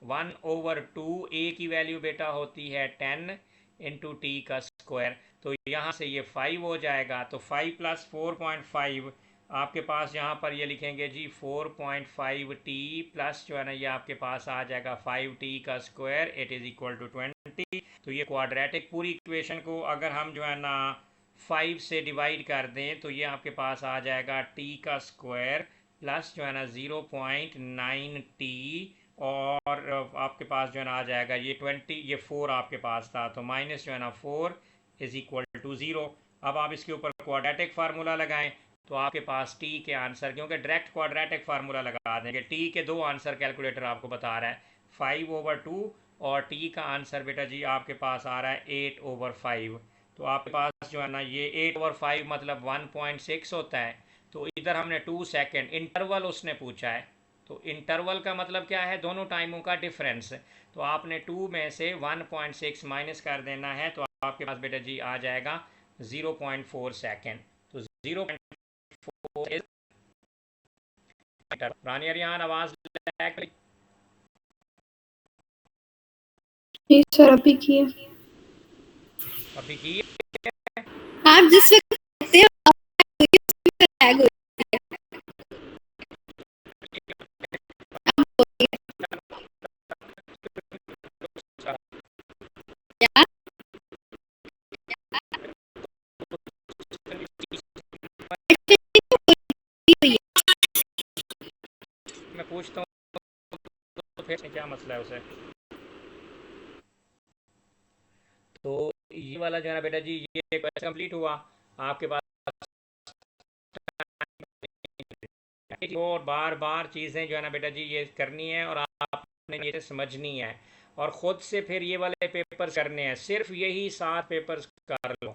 1/2, ए की वैल्यू बेटा होती है 10 इंटू टी का स्क्वायर। तो यहाँ से ये 5 हो जाएगा, तो 5 प्लस 4.5 आपके पास यहाँ पर ये लिखेंगे जी 4.5 टी प्लस जो है ना ये आपके पास आ जाएगा 5 टी का square, it is equal to 20। तो ये क्वाड्रेटिक पूरी इक्वेशन को अगर हम जो है ना 5 से डिवाइड कर दें तो ये आपके पास आ जाएगा टी का स्क्वायर प्लस जो है ना 0.9 टी, और आपके पास जो है ना आ जाएगा ये 20, ये 4 आपके पास था तो माइनस जो है ना 4 इज इक्वल टू 0। अब आप इसके ऊपर क्वाड्रेटिक फार्मूला लगाएं तो आपके पास टी के आंसर, क्योंकि डायरेक्ट क्वाड्रेटिक फार्मूला लगा देंगे, टी के दो आंसर कैलकुलेटर आपको बता रहा है 5/2 और टी का आंसर बेटा जी आपके पास आ रहा है 8/5। तो आपके पास जो है ना ये 8/5 मतलब 1.6 होता है। तो इधर हमने 2 सेकेंड इंटरवल उसने पूछा है। तो इंटरवल का मतलब क्या है, दोनों टाइमों का डिफरेंस। तो आपने 2 में से 1.6 माइनस कर देना है, तो आपके पास बेटा जी आ जाएगा 0.4 सेकेंड। तो 0.4 रानी अरियान आवाज जी सर अभी किए। अभी की आप जिस वक्त कहते हैं टैग हो गया। मैं पूछता हूँ तो फिर क्या मसला है उसे। तो ये वाला जो है ना बेटा जी ये क्वेश्चन कंप्लीट हुआ। आपके पास और बार बार चीज़ें जो है ना बेटा जी ये करनी है और आपने ये समझनी है और ख़ुद से फिर ये वाले पेपर्स करने हैं। सिर्फ यही 7 पेपर्स कर लो।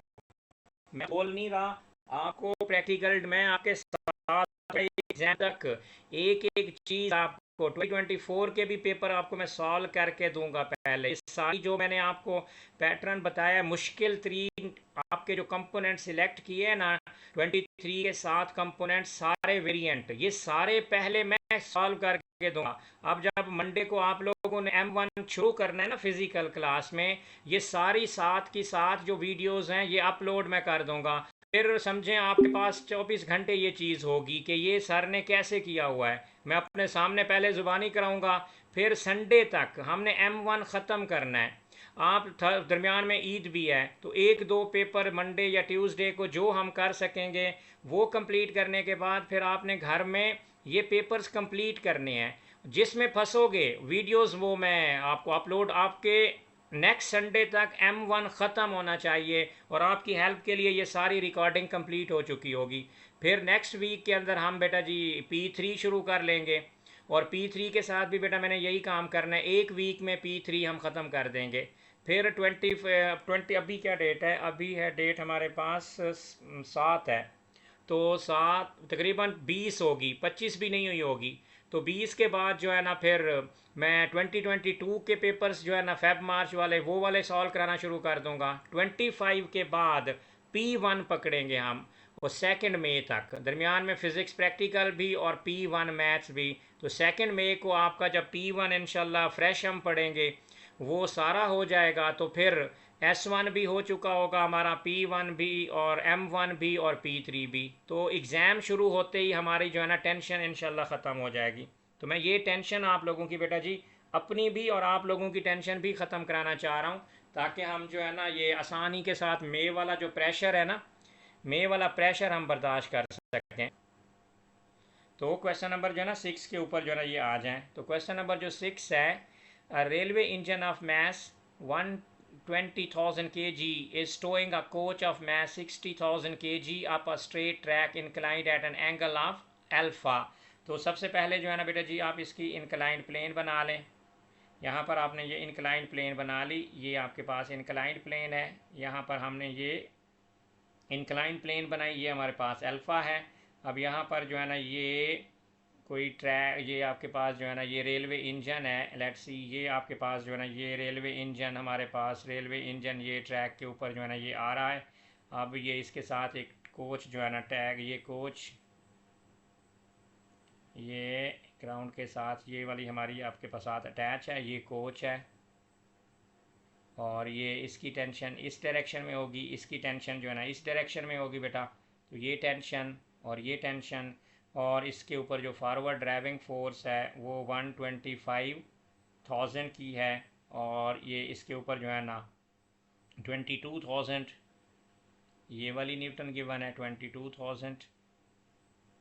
मैं बोल नहीं रहा आपको प्रैक्टिकल में आपके साथ एग्जाम तक एक एक चीज़ आपको 2024 के भी पेपर आपको मैं सॉल्व करके दूंगा। पहले इस सारी जो मैंने आपको पैटर्न बताया मुश्किल तरीन आपके जो कंपोनेंट सिलेक्ट किए ना 23 के 7 कंपोनेंट सारे वेरिएंट ये सारे पहले मैं सॉल्व करके दूंगा। अब जब मंडे को आप लोगों ने M1 शुरू करना है ना फिजिकल क्लास में, ये सारी 7 की 7 जो वीडियोस हैं ये अपलोड मैं कर दूंगा। फिर समझें आपके पास 24 घंटे ये चीज़ होगी कि ये सर ने कैसे किया हुआ है। मैं अपने सामने पहले ज़ुबानी कराऊंगा, फिर संडे तक हमने M1 ख़त्म करना है। आप दरमियान में ईद भी है तो एक दो पेपर मंडे या ट्यूसडे को जो हम कर सकेंगे वो कंप्लीट करने के बाद फिर आपने घर में ये पेपर्स कंप्लीट करने हैं। जिसमें फंसोगे वीडियोस वो मैं आपको अपलोड आपके नेक्स्ट संडे तक M1 ख़त्म होना चाहिए और आपकी हेल्प के लिए ये सारी रिकॉर्डिंग कंप्लीट हो चुकी होगी। फिर नेक्स्ट वीक के अंदर हम बेटा जी P3 शुरू कर लेंगे और P3 के साथ भी बेटा मैंने यही काम करना है, एक वीक में P3 हम ख़त्म कर देंगे। फिर 20 अभी क्या डेट है, अभी है डेट हमारे पास 7 है। तो 7 तकरीबन 20 होगी, 25 भी नहीं हुई होगी। तो 20 के बाद जो है ना फिर मैं 2022 के पेपर्स जो है ना फेब मार्च वाले वो वाले सॉल्व कराना शुरू कर दूंगा। 25 के बाद P1 पकड़ेंगे हम और 2 मई तक, दरमियान में फ़िज़िक्स प्रैक्टिकल भी और P1 मैथ्स भी। तो 2 मई को आपका जब P1 इंशाल्लाह फ्रेश हम पढ़ेंगे वो सारा हो जाएगा तो फिर S1 भी हो चुका होगा हमारा, P1 भी और M1 भी और P3 भी। तो एग्ज़ाम शुरू होते ही हमारी जो है ना टेंशन इंशाल्लाह ख़त्म हो जाएगी। तो मैं ये टेंशन आप लोगों की बेटा जी अपनी भी और आप लोगों की टेंशन भी ख़त्म कराना चाह रहा हूँ, ताकि हम जो है ना ये आसानी के साथ मई वाला जो प्रेशर है ना, मई वाला प्रेशर हम बर्दाश्त कर सकें। तो क्वेश्चन नंबर जो है ना 6 के ऊपर जो है ना ये आ जाएं। तो क्वेश्चन नंबर जो 6 है, railway engine of mass 120,000 kg is towing a coach of mass 60,000 kg up a straight track inclined at an angle of alpha। तो सबसे पहले जो है ना बेटा जी आप इसकी इंक्लाइंड प्लेन बना लें। यहाँ पर आपने ये इंक्लाइंड प्लेन बना ली, ये आपके पास इंक्लाइंड प्लेन है। यहाँ पर हमने ये इंक्लाइंड प्लेन बनाई, ये हमारे पास अल्फ़ा है। अब यहाँ पर जो है ना ये कोई ट्रैक, ये आपके पास जो है ना ये रेलवे इंजन है। लेट्स सी ये आपके पास जो है ना ये रेलवे इंजन हमारे पास, रेलवे इंजन ये ट्रैक के ऊपर जो है ना ये आ रहा है। अब ये इसके साथ एक कोच जो है ना टैग, ये कोच ये ग्राउंड के साथ ये वाली हमारी आपके पास साथ अटैच है, ये कोच है। और ये इसकी टेंशन इस डायरेक्शन में होगी, इसकी टेंशन जो है ना इस डायरेक्शन में होगी बेटा। तो ये टेंशन और ये टेंशन और इसके ऊपर जो फॉरवर्ड ड्राइविंग फोर्स है वो 125,000 की है और ये इसके ऊपर जो है ना 22,000 ये वाली न्यूटन गिवन है, 22,000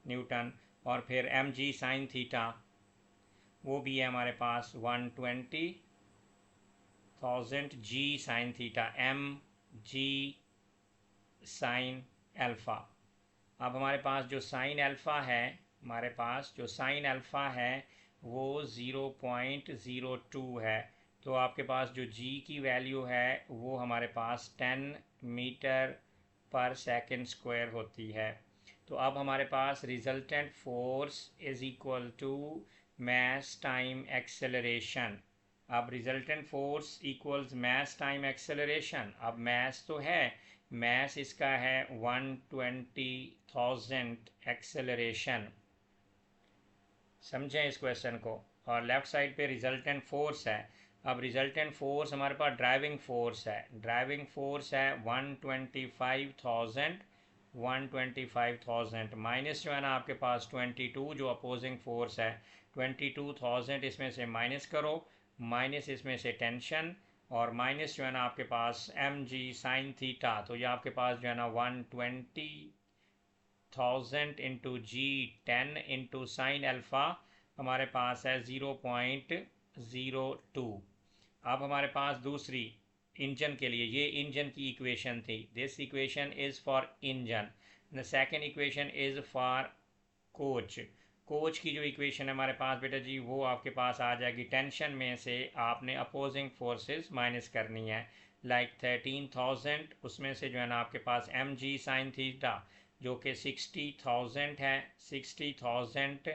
न्यूटन। और फिर एम जी साइन थीटा वो भी है हमारे पास 120,000 g sine theta, M G sine alpha. अब हमारे पास जो साइन अल्फ़ा है, हमारे पास जो साइन अल्फ़ा है वो 0.02 है। तो आपके पास जो g की वैल्यू है वो हमारे पास 10 मीटर पर सेकंड स्क्वायर होती है। तो अब हमारे पास resultant force is equal to mass time acceleration. अब resultant force equals mass time acceleration. अब मास तो है, मास इसका है 120,000 एक्सेलरेशन। समझें इस क्वेश्चन को। और लेफ्ट साइड पे रिजल्टेंट फोर्स है। अब रिजल्टेंट फोर्स हमारे पास ड्राइविंग फोर्स है, ड्राइविंग फोर्स है 125,000 माइनस जो है ना आपके पास 22 जो अपोजिंग फोर्स है, 22,000 इसमें से माइनस करो, माइनस इसमें से टेंशन, और माइनस जो है ना आपके पास mg साइन थीटा। तो ये आपके पास जो है ना 120,000 इंटू जी 10 इंटू साइन अल्फ़ा हमारे पास है 0.02। अब हमारे पास दूसरी इंजन के लिए, ये इंजन की इक्वेशन थी, this equation is for engine, the second equation is for coach. Coach की जो इक्वेशन है हमारे पास बेटा जी वो आपके पास आ जाएगी, टेंशन में से आपने अपोजिंग फोर्सेस माइनस करनी है, लाइक 13,000 उसमें से जो है ना आपके पास एम जी साइन थीटा जो कि 60,000 है, 60,000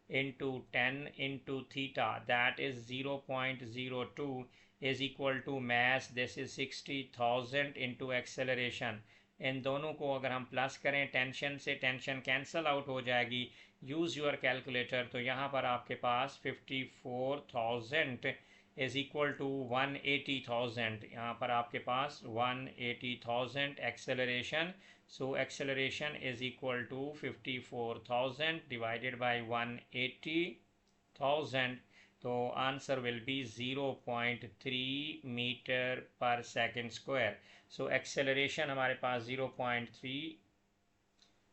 into 10 into theta that is 0.02 is equal to mass, this is 60,000 into acceleration. इन दोनों को अगर हम प्लस करें टेंशन से, टेंशन कैंसिल आउट हो जाएगी, यूज़ योर कैलकुलेटर। तो यहाँ पर आपके पास 54,000 इज इक्वल टू 180,000, यहाँ पर आपके पास 180,000 acceleration. So acceleration is equal to 54,000 divided by 180,000। तो answer will be 0.3 metre per second square. So acceleration हमारे पास 0.3.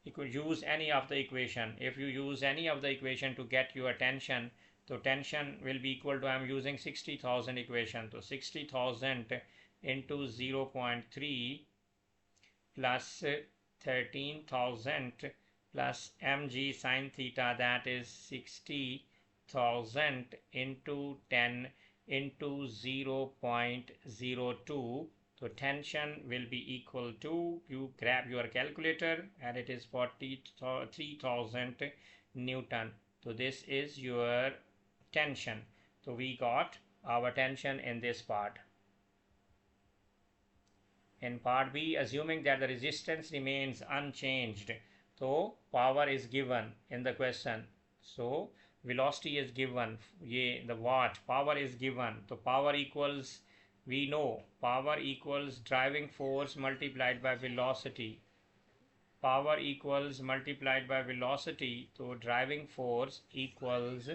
you could use any of the equation. If you use any of the equation to get your tension, so tension will be equal to, I am using 60,000 equation, so 60,000 into 0.3 plus 13,000 plus mg sine theta, that is 60,000 into 10 into 0.02. So tension will be equal to, you grab your calculator and it is 43,000 Newton. So this is your tension. So we got our tension in this part. In part B, assuming that the resistance remains unchanged, so power is given in the question. So velocity is given, the watt, power is given. So power equals, we know power equals driving force multiplied by velocity. Power equals multiplied by velocity. So driving force equals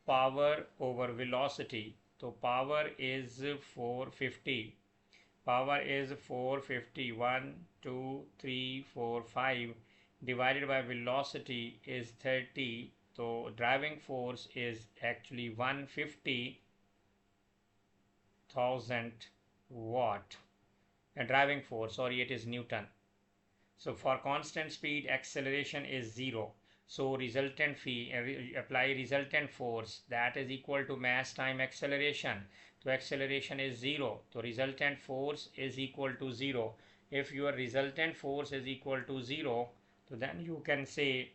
power over velocity. So power is 450. Power is 450, 1, 2, 3, 4, 5 divided by velocity is 30. So driving force is actually 150,000 watt. And driving force, sorry, it is Newton. So for constant speed, acceleration is 0. So resultant apply resultant force, that is equal to mass time acceleration. So acceleration is 0. So resultant force is equal to 0. If your resultant force is equal to 0, so then you can say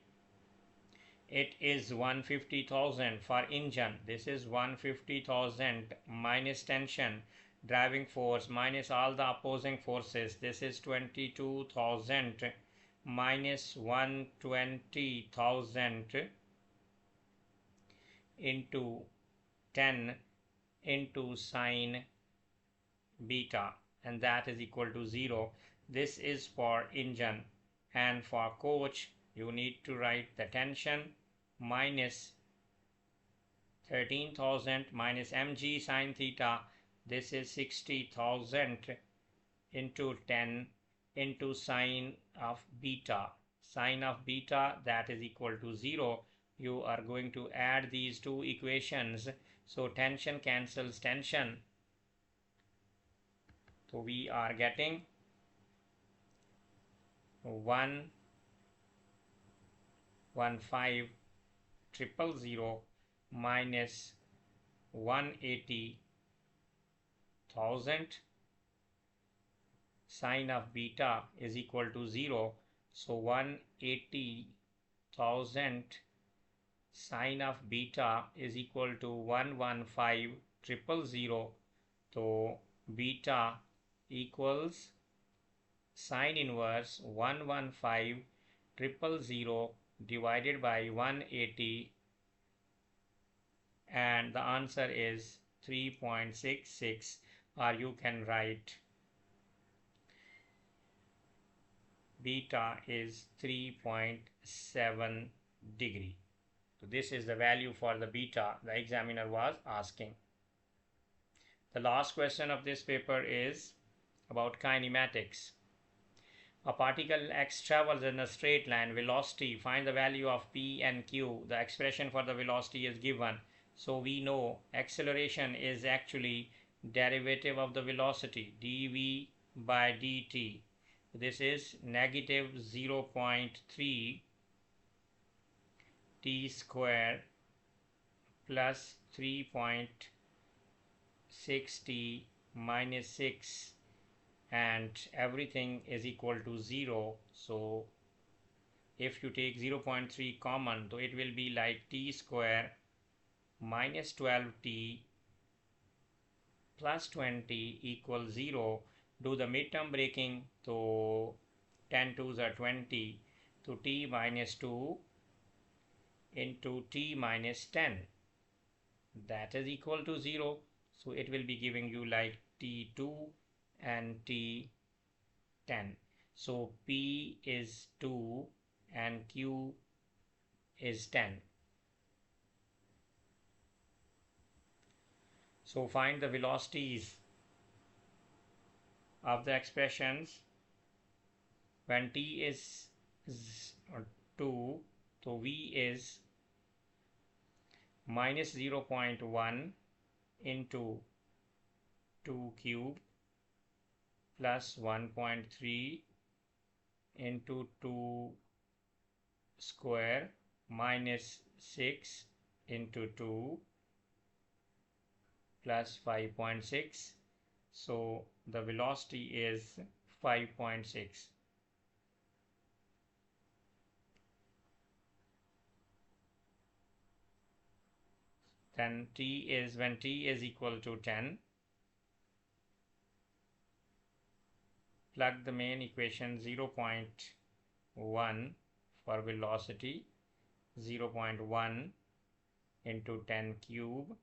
it is 150,000 for engine. This is 150,000 minus tension, driving force minus all the opposing forces. This is 22,000 minus 120,000 into 10 into sine beta, and that is equal to 0. This is for engine. And for coach, you need to write the tension minus 13,000 minus mg sine theta. This is 60,000 into 10 into sine of beta. Sine of beta, that is equal to 0. You are going to add these two equations. So tension cancels tension. So we are getting 115,000 minus 180 1000 sine of beta is equal to 0. So 180,000 sine of beta is equal to 115,000. So beta equals sine inverse 115,000 divided by 180, and the answer is 3.66, or you can write beta is 3.7 degree. So this is the value for the beta the examiner was asking. The last question of this paper is about kinematics. A particle x travels in a straight line, velocity, find the value of p and q. The expression for the velocity is given. So we know acceleration is actually derivative of the velocity, dv by dt. This is negative 0.3 t square plus 3.6 t minus 6, and everything is equal to 0. So if you take 0.3 common, so it will be like t square minus 12t plus 20 equals 0. Do the midterm breaking, so 10 2s are 20, so t minus 2 into t minus 10, that is equal to 0. So it will be giving you like t2 and t10. So p is 2 and q is 10. So find the velocities of the expressions when t is 2, so v is minus 0.1 into 2 cube plus 1.3 into 2 square minus 6 into 2 plus 5.6. So the velocity is 5.6. Then t is, when t is equal to 10, plug the main equation 0.1 for velocity, 0.1 into 10 cube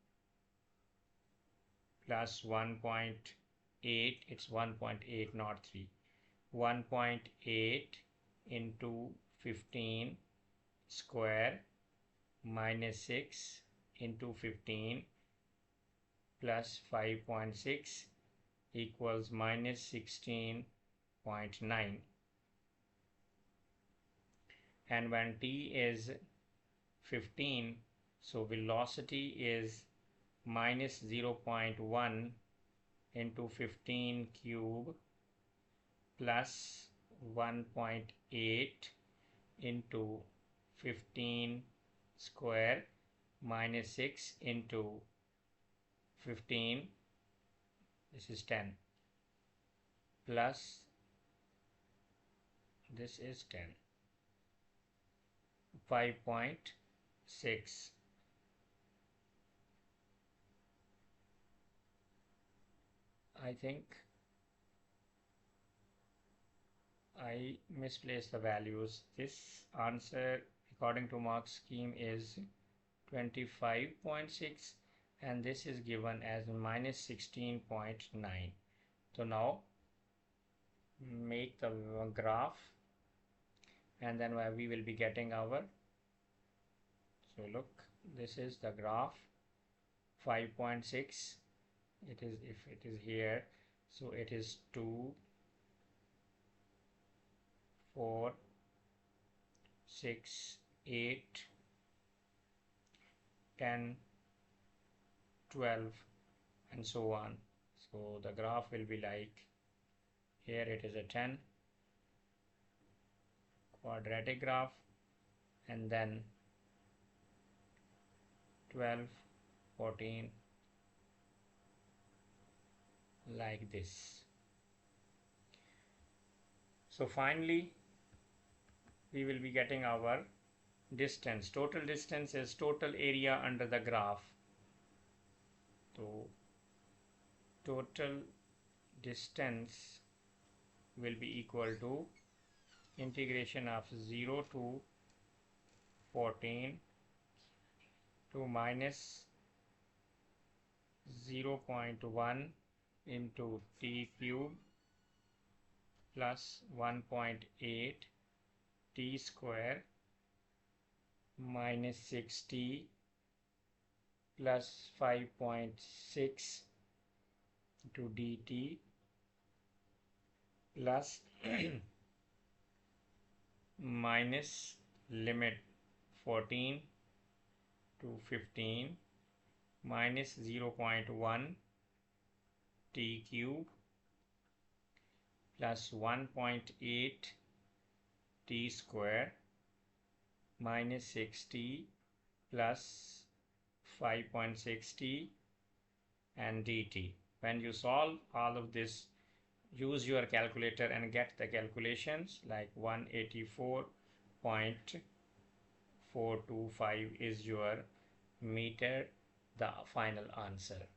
plus 1.8, it's 1.8 not 3, 1.8 into 15 square minus 6 into 15 plus 5.6 equals minus 16.9. And when t is 15, so velocity is minus 0.1 into 15 cube plus 1.8 into 15 square minus 6 into 15, this is 10, plus this is 10, 5.6. I think I misplaced the values. This answer according to mark scheme is 25.6 and this is given as minus 16.9. So now make the graph, and then we will be getting our, so look, this is the graph 5.6. it is, if it is here, so it is 2 4 6 8 10 12 and so on. So the graph will be like, here it is a 10 quadratic graph, and then 12 14 like this. So finally we will be getting our distance. Total distance is total area under the graph. So total distance will be equal to integration of 0 to 14 to minus 0.1 into t cube plus 1.8 t square minus 6t plus 5.6 to dt plus minus limit 14 to 15 minus 0.1 t cube plus 1.8 t square minus 6t plus 5.6t and dt. When you solve all of this, use your calculator and get the calculations, like 184.425 is your meter, the final answer.